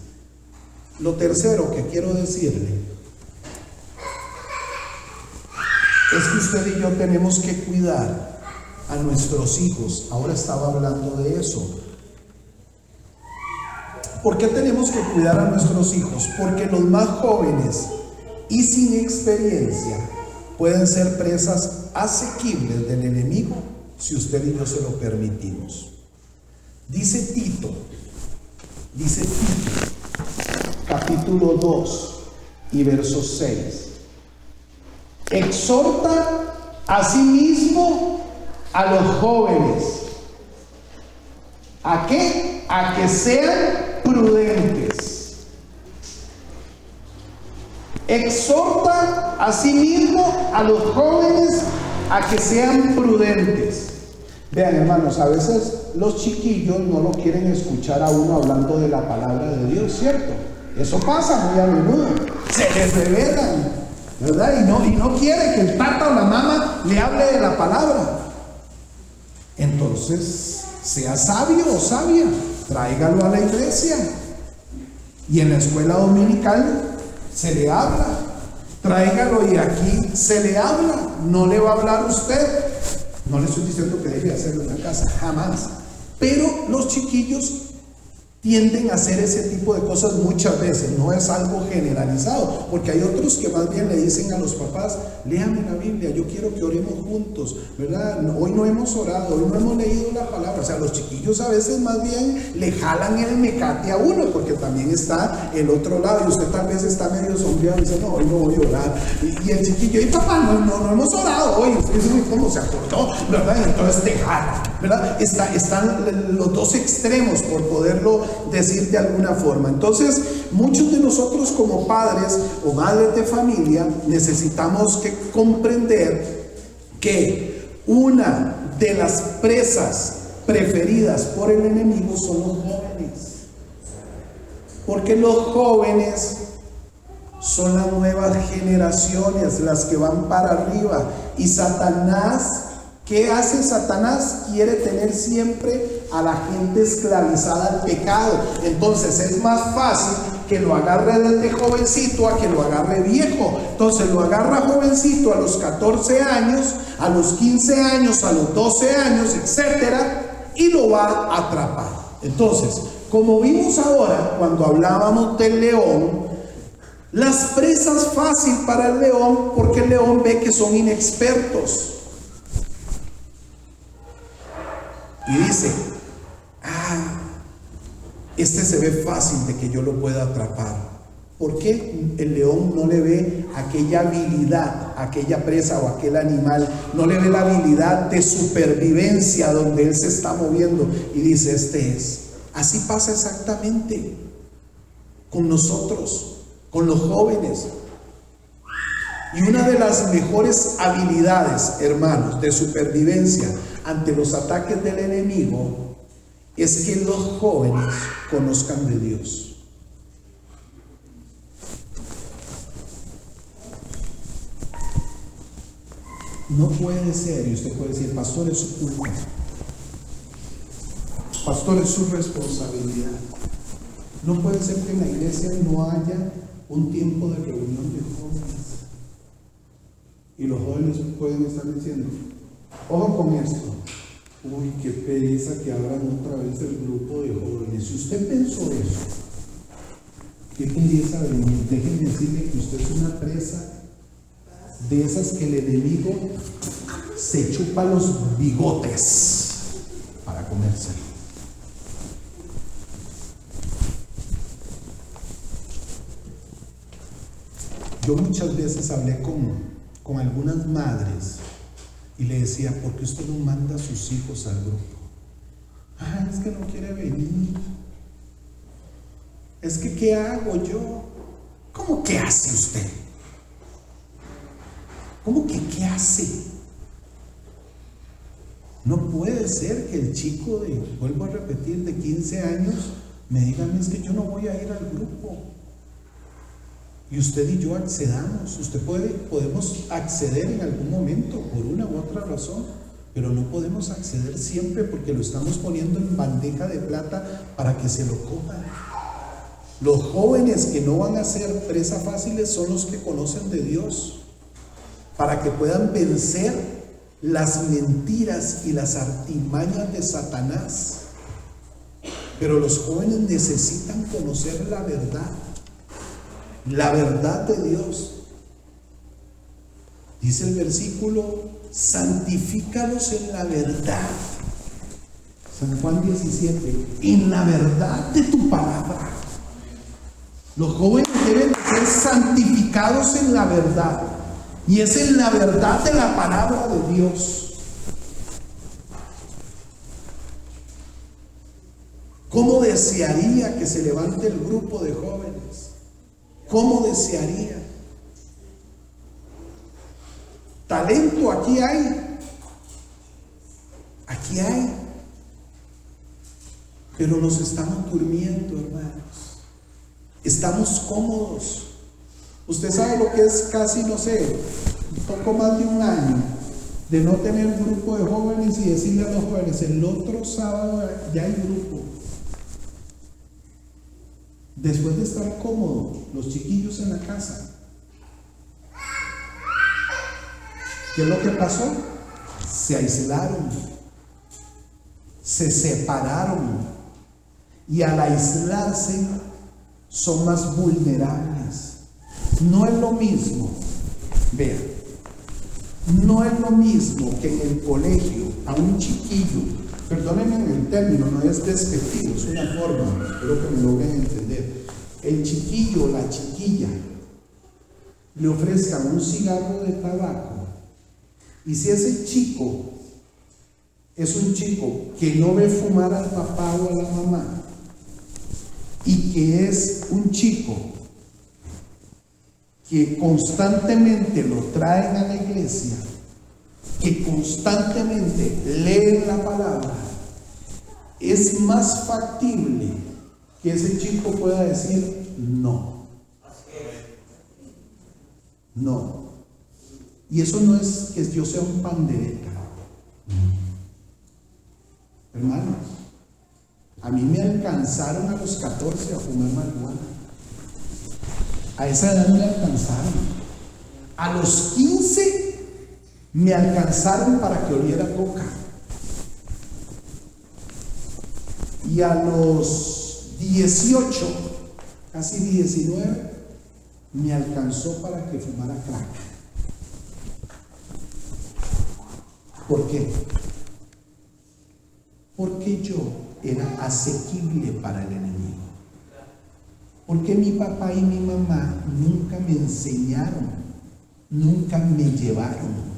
Lo tercero que quiero decirle es que usted y yo tenemos que cuidar a nuestros hijos. Ahora estaba hablando de eso. ¿Por qué tenemos que cuidar a nuestros hijos? Porque los más jóvenes y sin experiencia pueden ser presas asequibles del enemigo si usted y yo se lo permitimos. Dice Tito, capítulo 2 y verso 6. Exhorta asimismo a los jóvenes. ¿A qué? A que sean prudentes. Exhorta asimismo a los jóvenes a que sean prudentes. Vean, hermanos, a veces los chiquillos no lo quieren escuchar a uno hablando de la palabra de Dios, ¿cierto? Eso pasa muy a menudo. Se les revelan, ¿verdad? Y no quiere que el tata o la mamá le hable de la palabra. Entonces, sea sabio o sabia, tráigalo a la iglesia. Y en la escuela dominical se le habla. Tráigalo y aquí se le habla. No le va a hablar usted. No le estoy diciendo que deje hacerlo en la casa, jamás. Pero los chiquillos tienden a hacer ese tipo de cosas muchas veces. No es algo generalizado, porque hay otros que más bien le dicen a los papás: léame la Biblia, yo quiero que oremos juntos, ¿verdad? Hoy no hemos orado, hoy no hemos leído la palabra. O sea, los chiquillos a veces más bien le jalan el mecate a uno, porque también está el otro lado, y usted tal vez está medio sombreado y dice: no, hoy no voy a orar. Y el chiquillo: y papá, no hemos orado hoy. Usted dice: ¿cómo se acordó? ¿Verdad? Y entonces te jala, ¿verdad? Están los dos extremos, por poderlo decir de alguna forma. Entonces, muchos de nosotros como padres o madres de familia necesitamos que comprender que una de las presas preferidas por el enemigo son los jóvenes, porque los jóvenes son las nuevas generaciones, las que van para arriba. Y Satanás, ¿qué hace Satanás? Quiere tener siempre a la gente esclavizada al pecado. Entonces es más fácil que lo agarre desde jovencito a que lo agarre viejo. Entonces lo agarra jovencito a los 14 años, a los 15 años, a los 12 años, etcétera, y lo va a atrapar. Entonces, como vimos ahora cuando hablábamos del león, las presas fácil para el león, porque el león ve que son inexpertos. Y dice: este se ve fácil de que yo lo pueda atrapar. ¿Por qué el león no le ve aquella habilidad, aquella presa o aquel animal? No le ve la habilidad de supervivencia donde él se está moviendo y dice: este es. Así pasa exactamente con nosotros, con los jóvenes. Y una de las mejores habilidades, hermanos, de supervivencia ante los ataques del enemigo es que los jóvenes conozcan de Dios. No puede ser, y usted puede decir: pastor, es su culpa, pastor, es su responsabilidad. No puede ser que en la iglesia no haya un tiempo de reunión de jóvenes. Y los jóvenes pueden estar diciendo: ojo con esto, uy, qué pereza que abran otra vez el grupo de jóvenes. Si usted pensó eso, qué pereza venir. Déjenme decirle que usted es una presa de esas que el enemigo se chupa los bigotes para comérselo. Yo muchas veces hablé con algunas madres y le decía: ¿por qué usted no manda a sus hijos al grupo? Es que no quiere venir. Es que ¿qué hago yo? ¿Cómo que hace usted? ¿Cómo que qué hace? No puede ser que el chico vuelvo a repetir, de 15 años me diga: es que yo no voy a ir al grupo. Y usted y yo accedamos. Podemos acceder en algún momento por una u otra razón, pero no podemos acceder siempre, porque lo estamos poniendo en bandeja de plata para que se lo coman. Los jóvenes que no van a ser presa fáciles son los que conocen de Dios, para que puedan vencer las mentiras y las artimañas de Satanás. Pero los jóvenes necesitan conocer la verdad de Dios. Dice el versículo: santifícalos en la verdad. San Juan 17, en la verdad de tu palabra. Los jóvenes deben ser santificados en la verdad, y es en la verdad de la palabra de Dios. ¿Cómo desearía que se levante el grupo de jóvenes? ¿Cómo desearía? Talento aquí hay. Aquí hay. Pero nos estamos durmiendo, hermanos. Estamos cómodos. Usted sabe lo que es casi, no sé, un poco más de un año de no tener un grupo de jóvenes y decirle a los jóvenes: el otro sábado ya hay grupo. Después de estar cómodos, los chiquillos en la casa, ¿qué es lo que pasó? Se aislaron, se separaron, y al aislarse son más vulnerables. No es lo mismo, vean, no es lo mismo que en el colegio a un chiquillo, perdónenme el término, no es despectivo, es una forma, espero que me logren entender. El chiquillo o la chiquilla le ofrezcan un cigarro de tabaco, y si ese chico es un chico que no ve fumar al papá o a la mamá, y que es un chico que constantemente lo traen a la iglesia, que constantemente leen la palabra, es más factible que ese chico pueda decir no. No. Y eso no es que yo sea un pandereta. Hermanos, a mí me alcanzaron a los 14 a fumar marihuana. A esa edad me alcanzaron. A los 15 me alcanzaron para que oliera coca. Y a los 18, casi 19, me alcanzó para que fumara crack. ¿Por qué? Porque yo era asequible para el enemigo. Porque mi papá y mi mamá nunca me enseñaron, nunca me llevaron.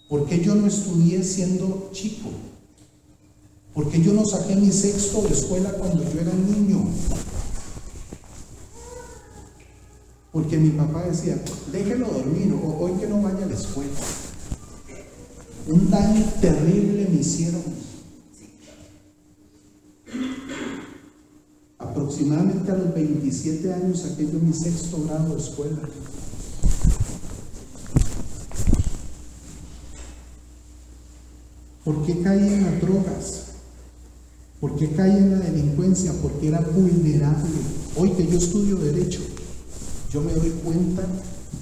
Porque yo no estudié siendo chico. Porque yo no saqué mi sexto de escuela cuando yo era niño. Porque mi papá decía: déjelo dormir, o hoy que no vaya a la escuela. Un daño terrible me hicieron. Aproximadamente a los 27 años saqué yo mi sexto grado de escuela. ¿Por qué caí en las drogas? ¿Por qué caí en la delincuencia? Porque era vulnerable. Hoy que yo estudio Derecho, yo me doy cuenta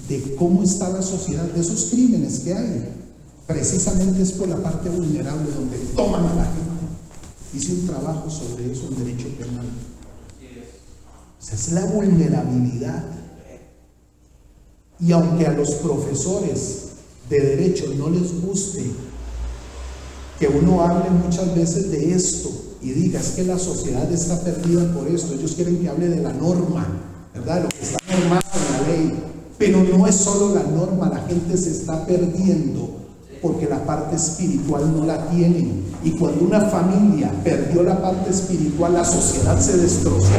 de cómo está la sociedad, de esos crímenes que hay. Precisamente es por la parte vulnerable donde toman a la gente. Hice un trabajo sobre eso en Derecho Penal. Esa es la vulnerabilidad. Y aunque a los profesores de Derecho no les guste que uno hable muchas veces de esto y diga: es que la sociedad está perdida por esto, ellos quieren que hable de la norma, ¿verdad? Lo que está normado en la ley. Pero no es solo la norma, la gente se está perdiendo porque la parte espiritual no la tienen. Y cuando una familia perdió la parte espiritual, la sociedad se destrozó.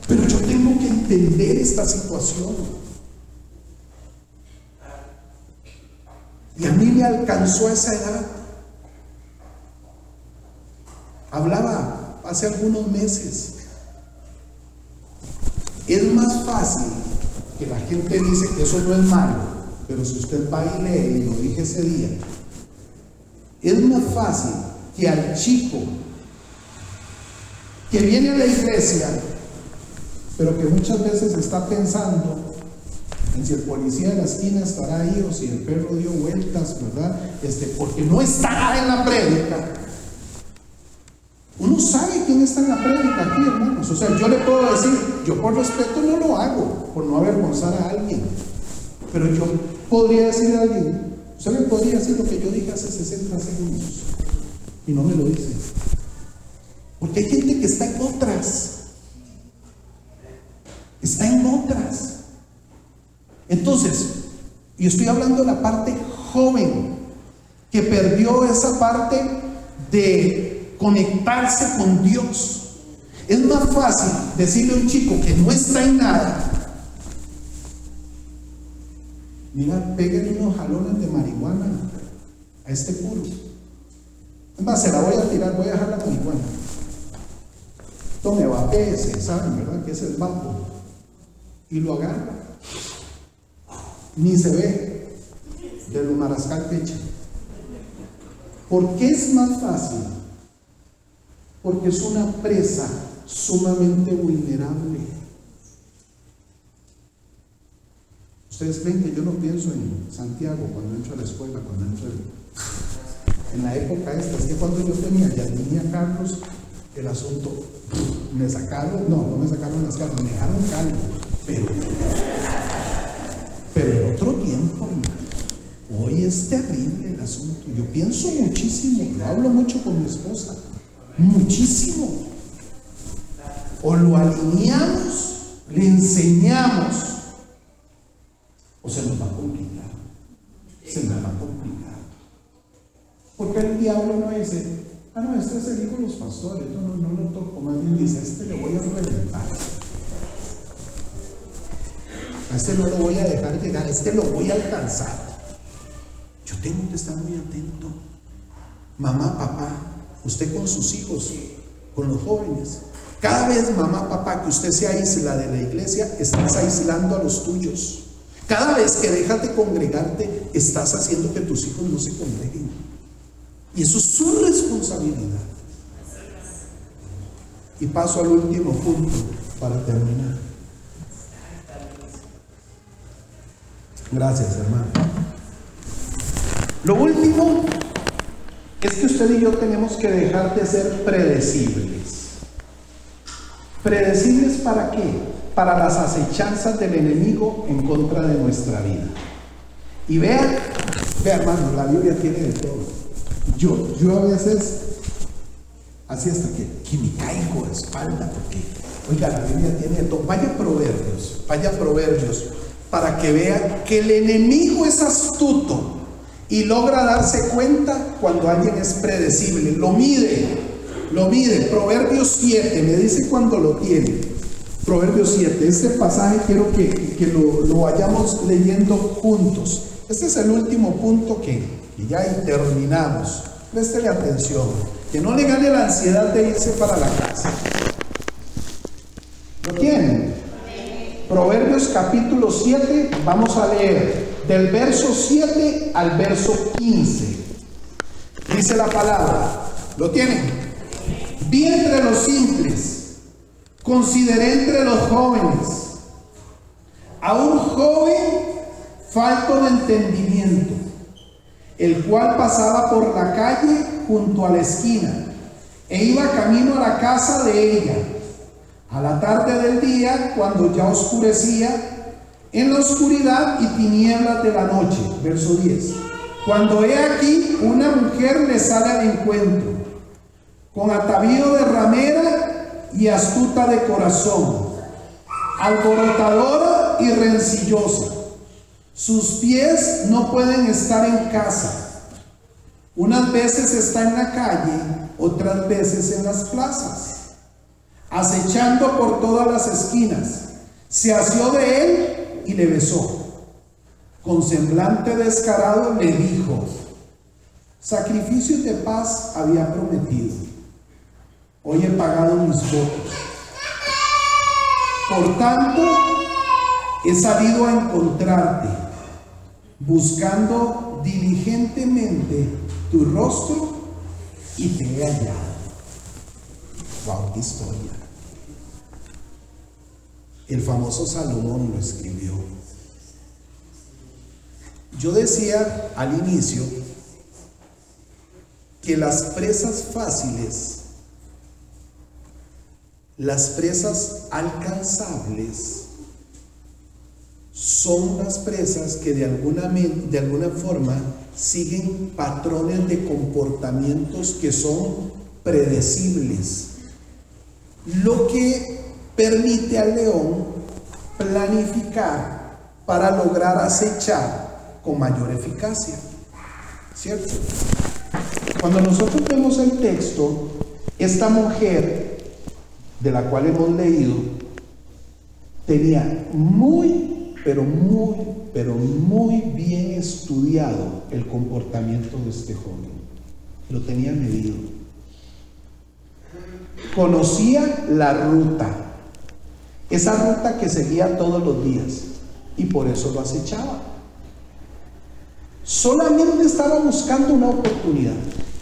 Pero yo tengo que entender esta situación. Y a mí me alcanzó a esa edad. Hablaba hace algunos meses. Es más fácil que la gente dice que eso no es malo, pero si usted va y lee, y lo dije ese día, es más fácil que al chico que viene a la iglesia, pero que muchas veces está pensando en si el policía de la esquina estará ahí o si el perro dio vueltas, ¿verdad? Porque no está en la prédica. Uno sabe quién está en la prédica aquí, hermanos. O sea, yo le puedo decir, yo por respeto no lo hago, por no avergonzar a alguien. Pero yo podría decirle a alguien, usted me podría decir lo que yo dije hace 60 segundos. Y no me lo dice. Porque hay gente que está en otras. Está en otras. Entonces, yo estoy hablando de la parte joven, que perdió esa parte de conectarse con Dios. Es más fácil decirle a un chico que no está en nada: mira, pégale unos jalones de marihuana a este puro. Es más, se la voy a tirar, voy a dejar la marihuana. Tome vapese, ¿saben, verdad? Que es el vapo. Y lo agarra. Ni se ve de lo marascal que echa. ¿Por qué es más fácil? Porque es una presa sumamente vulnerable. Ustedes creen que yo no pienso en Santiago cuando entro a la escuela, cuando entro en la época esta. Es que cuando yo tenía Carlos, el asunto, me sacaron, no me sacaron las cartas, me dejaron calvo, pero en otro tiempo, hermano, hoy es terrible el asunto. Yo pienso muchísimo, lo hablo mucho con mi esposa, muchísimo. O lo alineamos, le enseñamos, o se nos va a complicar. Se nos va a complicar. Porque el diablo no dice, no, este es el hijo de los pastores, no lo toco. Más bien dice, le voy a reventar. A este no lo voy a dejar llegar, lo voy a alcanzar. Yo tengo que estar muy atento. Mamá, papá, usted con sus hijos, con los jóvenes, cada vez, mamá, papá, que usted se aísla de la iglesia, estás aislando a los tuyos. Cada vez que dejas de congregarte, estás haciendo que tus hijos no se congreguen. Y eso es su responsabilidad. Y paso al último punto para terminar. Gracias, hermano. Lo último es que usted y yo tenemos que dejar de ser predecibles. ¿Predecibles para qué? Para las acechanzas del enemigo en contra de nuestra vida. Y vea hermano, la Biblia tiene de todo. Yo a veces, así hasta que me caigo de espalda, porque, oiga, la Biblia tiene de todo. Vaya a Proverbios, para que vea que el enemigo es astuto y logra darse cuenta cuando alguien es predecible. Lo mide. Proverbios 7, me dice cuando lo tiene. Proverbios 7, este pasaje quiero que lo vayamos leyendo juntos. Este es el último punto que ya terminamos. Préstele atención, que no le gane la ansiedad de irse para la casa. ¿Lo tienen? Proverbios capítulo 7, vamos a leer del verso 7 al verso 15. Dice la palabra, ¿lo tienen? Vi entre los simples, consideré entre los jóvenes a un joven falto de entendimiento, el cual pasaba por la calle junto a la esquina e iba camino a la casa de ella a la tarde del día, cuando ya oscurecía, en la oscuridad y tinieblas de la noche. Verso 10. Cuando he aquí una mujer le sale al encuentro, con atavío de ramera y astuta de corazón, alborotadora y rencillosa. Sus pies no pueden estar en casa. Unas veces está en la calle, otras veces en las plazas, acechando por todas las esquinas. Se asió de él y le besó. Con semblante descarado le dijo: sacrificios de paz había prometido, hoy he pagado mis votos. Por tanto, he salido a encontrarte, buscando diligentemente tu rostro, y te he hallado. Wow, qué historia. El famoso Salomón lo escribió. Yo decía al inicio que las presas fáciles, las presas alcanzables, son las presas que de alguna forma siguen patrones de comportamientos que son predecibles, lo que permite al león planificar para lograr acechar con mayor eficacia, ¿cierto? Cuando nosotros vemos el texto, esta mujer de la cual hemos leído tenía muy bien estudiado el comportamiento de este joven. Lo tenía medido. Conocía la ruta, esa ruta que seguía todos los días, y por eso lo acechaba. Solamente estaba buscando una oportunidad,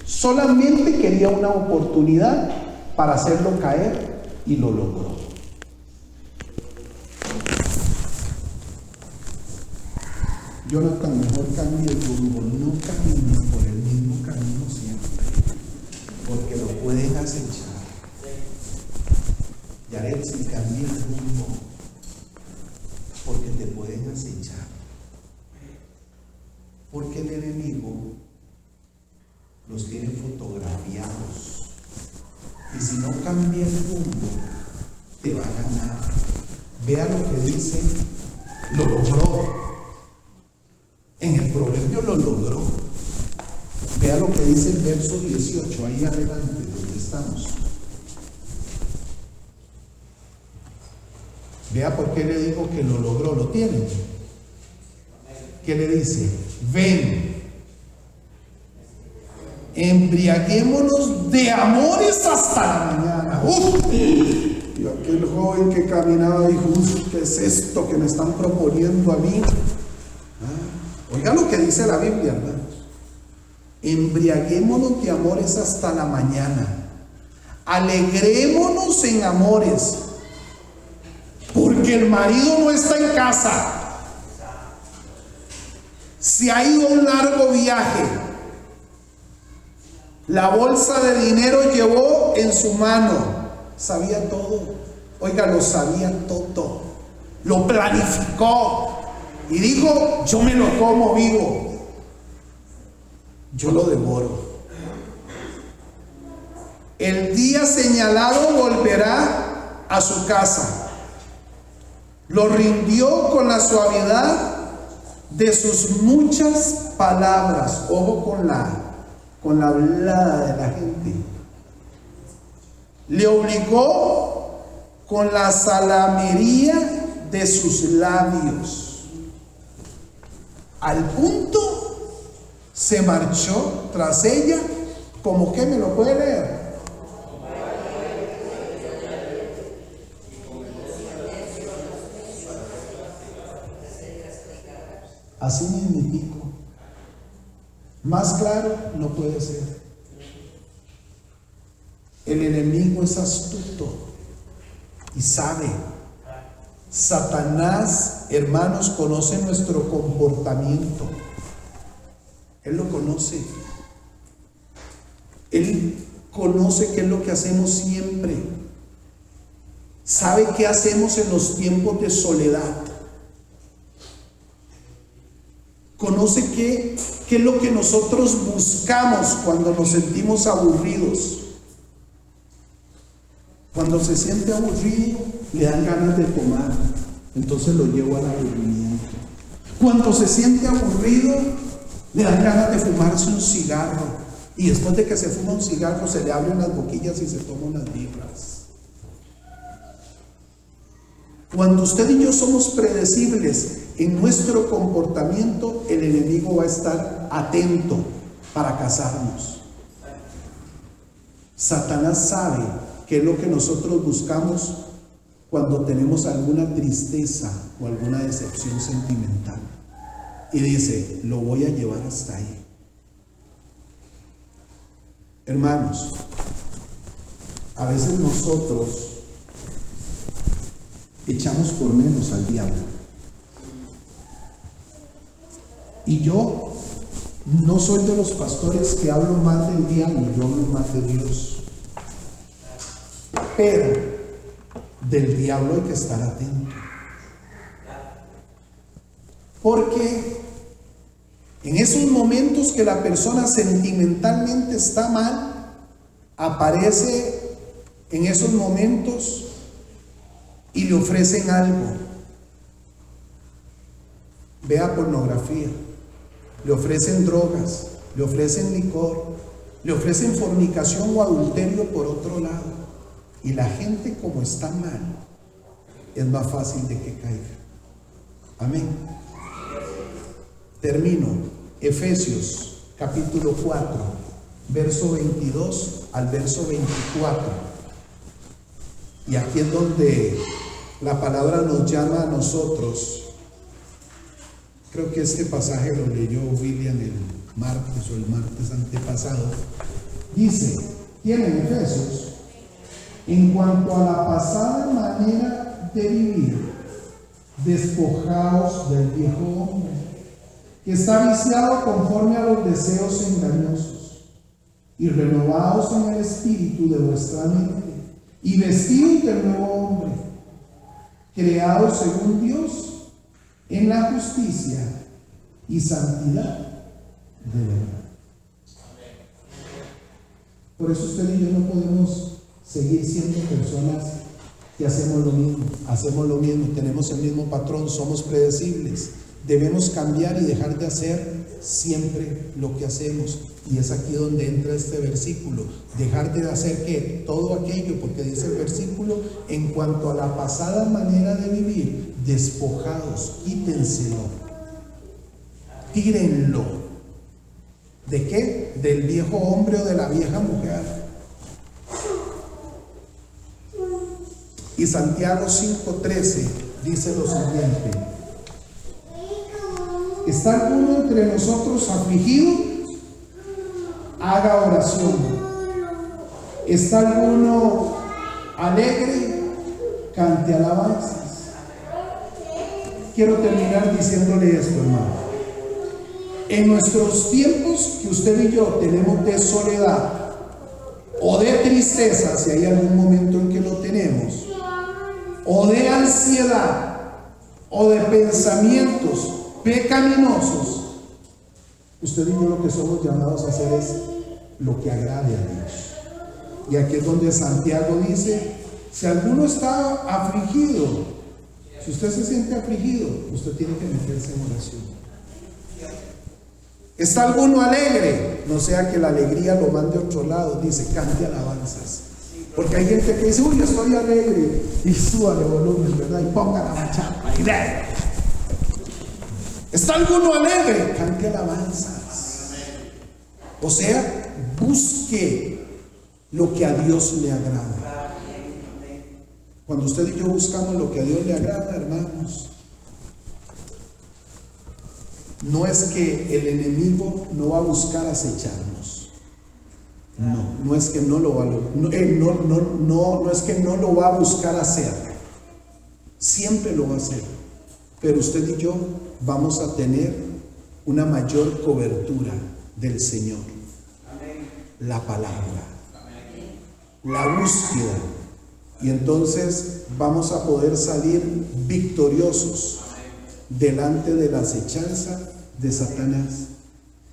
solamente quería una oportunidad para hacerlo caer, y lo logró. Jonathan, mejor cambie el rumbo, no camines por el mismo camino siempre, porque lo pueden acechar. Yaretsi, cambie el rumbo, porque te pueden acechar. Porque el enemigo los tiene fotografiados, y si no cambia el rumbo, te va a ganar. Vea lo que dice, lo logró. En el proverbio lo logró. Vea lo que dice el verso 18, ahí adelante, donde estamos. Vea por qué le digo que lo logró, lo tienen. ¿Qué le dice? Ven, embriaguémonos de amores hasta la mañana. Y aquel joven que caminaba dijo: ¿qué es esto que me están proponiendo a mí? Oiga lo que dice la Biblia, hermanos. Embriaguémonos de amores hasta la mañana. Alegrémonos en amores, porque el marido no está en casa. Se ha ido a un largo viaje. La bolsa de dinero llevó en su mano. Sabía todo. Oiga, lo sabía todo. Lo planificó. Y dijo: yo me lo como vivo, yo lo devoro. El día señalado volverá a su casa. Lo rindió con la suavidad de sus muchas palabras. Ojo con la hablada de la gente. Le obligó con la salamería de sus labios. Al punto se marchó tras ella, como que me lo puede leer. Así mismo, más claro no puede ser. El enemigo es astuto y sabe. Satanás, hermanos, conoce nuestro comportamiento. Él lo conoce. Él conoce qué es lo que hacemos siempre. Sabe qué hacemos en los tiempos de soledad. Conoce qué es lo que nosotros buscamos cuando nos sentimos aburridos. Cuando se siente aburrido, le dan ganas de tomar, entonces lo llevo al aburrimiento. Cuando se siente aburrido, le dan ganas de fumarse un cigarro, y después de que se fuma un cigarro, se le abren las boquillas y se toma unas birras. Cuando usted y yo somos predecibles en nuestro comportamiento, el enemigo va a estar atento para cazarnos. Satanás sabe qué es lo que nosotros buscamos cuando tenemos alguna tristeza o alguna decepción sentimental, y dice: lo voy a llevar hasta ahí. Hermanos, a veces nosotros echamos por menos al diablo. Y yo no soy de los pastores que hablo mal del diablo, yo hablo mal de Dios. Pero del diablo hay que estar atento. Porque en esos momentos que la persona sentimentalmente está mal, aparece en esos momentos y le ofrecen algo. Vea pornografía, le ofrecen drogas, le ofrecen licor, le ofrecen fornicación o adulterio por otro lado. Y la gente, como está mal, es más fácil de que caiga. Amén. Termino. Efesios capítulo 4, verso 22 al verso 24. Y aquí es donde la palabra nos llama a nosotros. Creo que este pasaje lo leyó William el martes o el martes antepasado. Dice, tienen Efesios, en cuanto a la pasada manera de vivir, despojaos del viejo hombre, que está viciado conforme a los deseos engañosos, y renovaos en el espíritu de vuestra mente, y vestidos del nuevo hombre, creados según Dios, en la justicia y santidad de verdad. Por eso usted y yo no podemos seguir siendo personas que hacemos lo mismo, tenemos el mismo patrón, somos predecibles. Debemos cambiar y dejar de hacer siempre lo que hacemos. Y es aquí donde entra este versículo. Dejar de hacer ¿qué? Todo aquello, porque dice el versículo, en cuanto a la pasada manera de vivir, despojados, quítenselo, tírenlo. ¿De qué? Del viejo hombre o de la vieja mujer. Y Santiago 5:13 dice lo siguiente: ¿está alguno entre nosotros afligido? Haga oración. ¿Está alguno alegre? Cante alabanzas. Quiero terminar diciéndole esto, hermano. En nuestros tiempos que usted y yo tenemos de soledad o de tristeza, si hay algún momento en que lo tenemos, o de ansiedad o de pensamientos pecaminosos, usted y yo lo que somos llamados a hacer es lo que agrade a Dios. Y aquí es donde Santiago dice, si alguno está afligido, si usted se siente afligido, usted tiene que meterse en oración. ¿Está alguno alegre? No sea que la alegría lo mande a otro lado. Dice, cante alabanzas. Porque hay gente que dice, uy, yo estoy alegre, y súbale volumen, ¿verdad? Y ponga la bachata y dale. ¿Está alguno alegre? Cante alabanzas. O sea, busque lo que a Dios le agrada. Cuando usted y yo buscamos lo que a Dios le agrada, hermanos, no es que el enemigo no va a buscar acecharnos. No es que no lo va a no es que no lo va a buscar hacer. Siempre lo va a hacer. Pero usted y yo vamos a tener una mayor cobertura del Señor. La palabra, la búsqueda. Y entonces vamos a poder salir victoriosos delante de la acechanza de Satanás.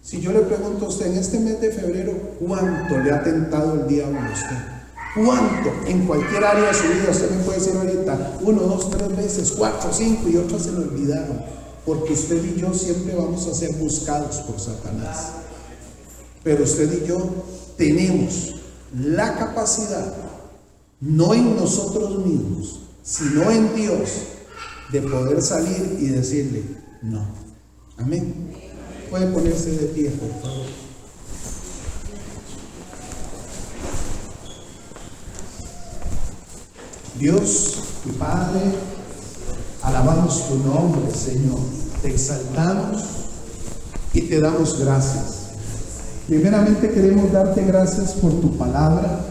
Si yo le pregunto a usted en este mes de febrero, ¿cuánto le ha tentado el diablo a usted? ¿Cuánto? En cualquier área de su vida, usted me puede decir ahorita 1, 2, 3 veces, 4, 5 y otros se lo olvidaron. Porque usted y yo siempre vamos a ser buscados por Satanás. Pero usted y yo tenemos la capacidad, no en nosotros mismos, sino en Dios, de poder salir y decirle no. Amén. Puede ponerse de pie, por favor. Dios y Padre, alabamos tu nombre, Señor. Te exaltamos y te damos gracias. Primeramente queremos darte gracias por tu palabra,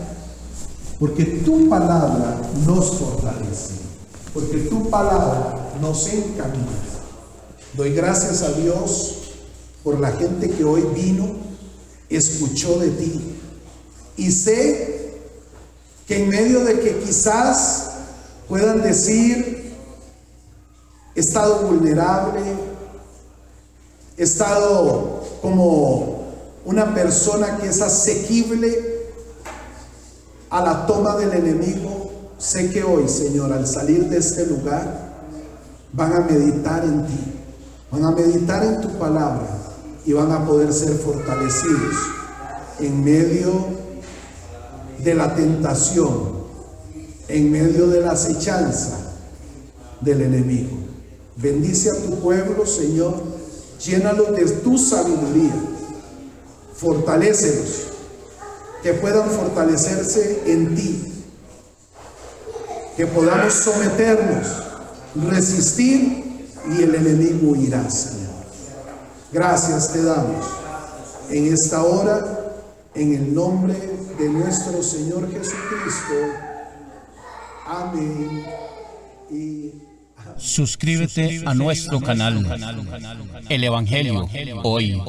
porque tu palabra nos fortalece, porque tu palabra nos encamina. Doy gracias a Dios por la gente que hoy vino, escuchó de ti. Y sé que en medio de que quizás puedan decir, he estado vulnerable, he estado como una persona que es asequible a la toma del enemigo, sé que hoy, Señor, al salir de este lugar, van a meditar en ti, van a meditar en tu palabra y van a poder ser fortalecidos en medio de la tentación, en medio de la acechanza del enemigo. Bendice a tu pueblo, Señor, llénalos de tu sabiduría, fortalécelos, que puedan fortalecerse en ti, que podamos someternos, resistir y el enemigo huirá, Señor. Gracias te damos en esta hora, en el nombre de nuestro Señor Jesucristo. Amén y amén. Suscríbete a nuestro canal El Evangelio Hoy.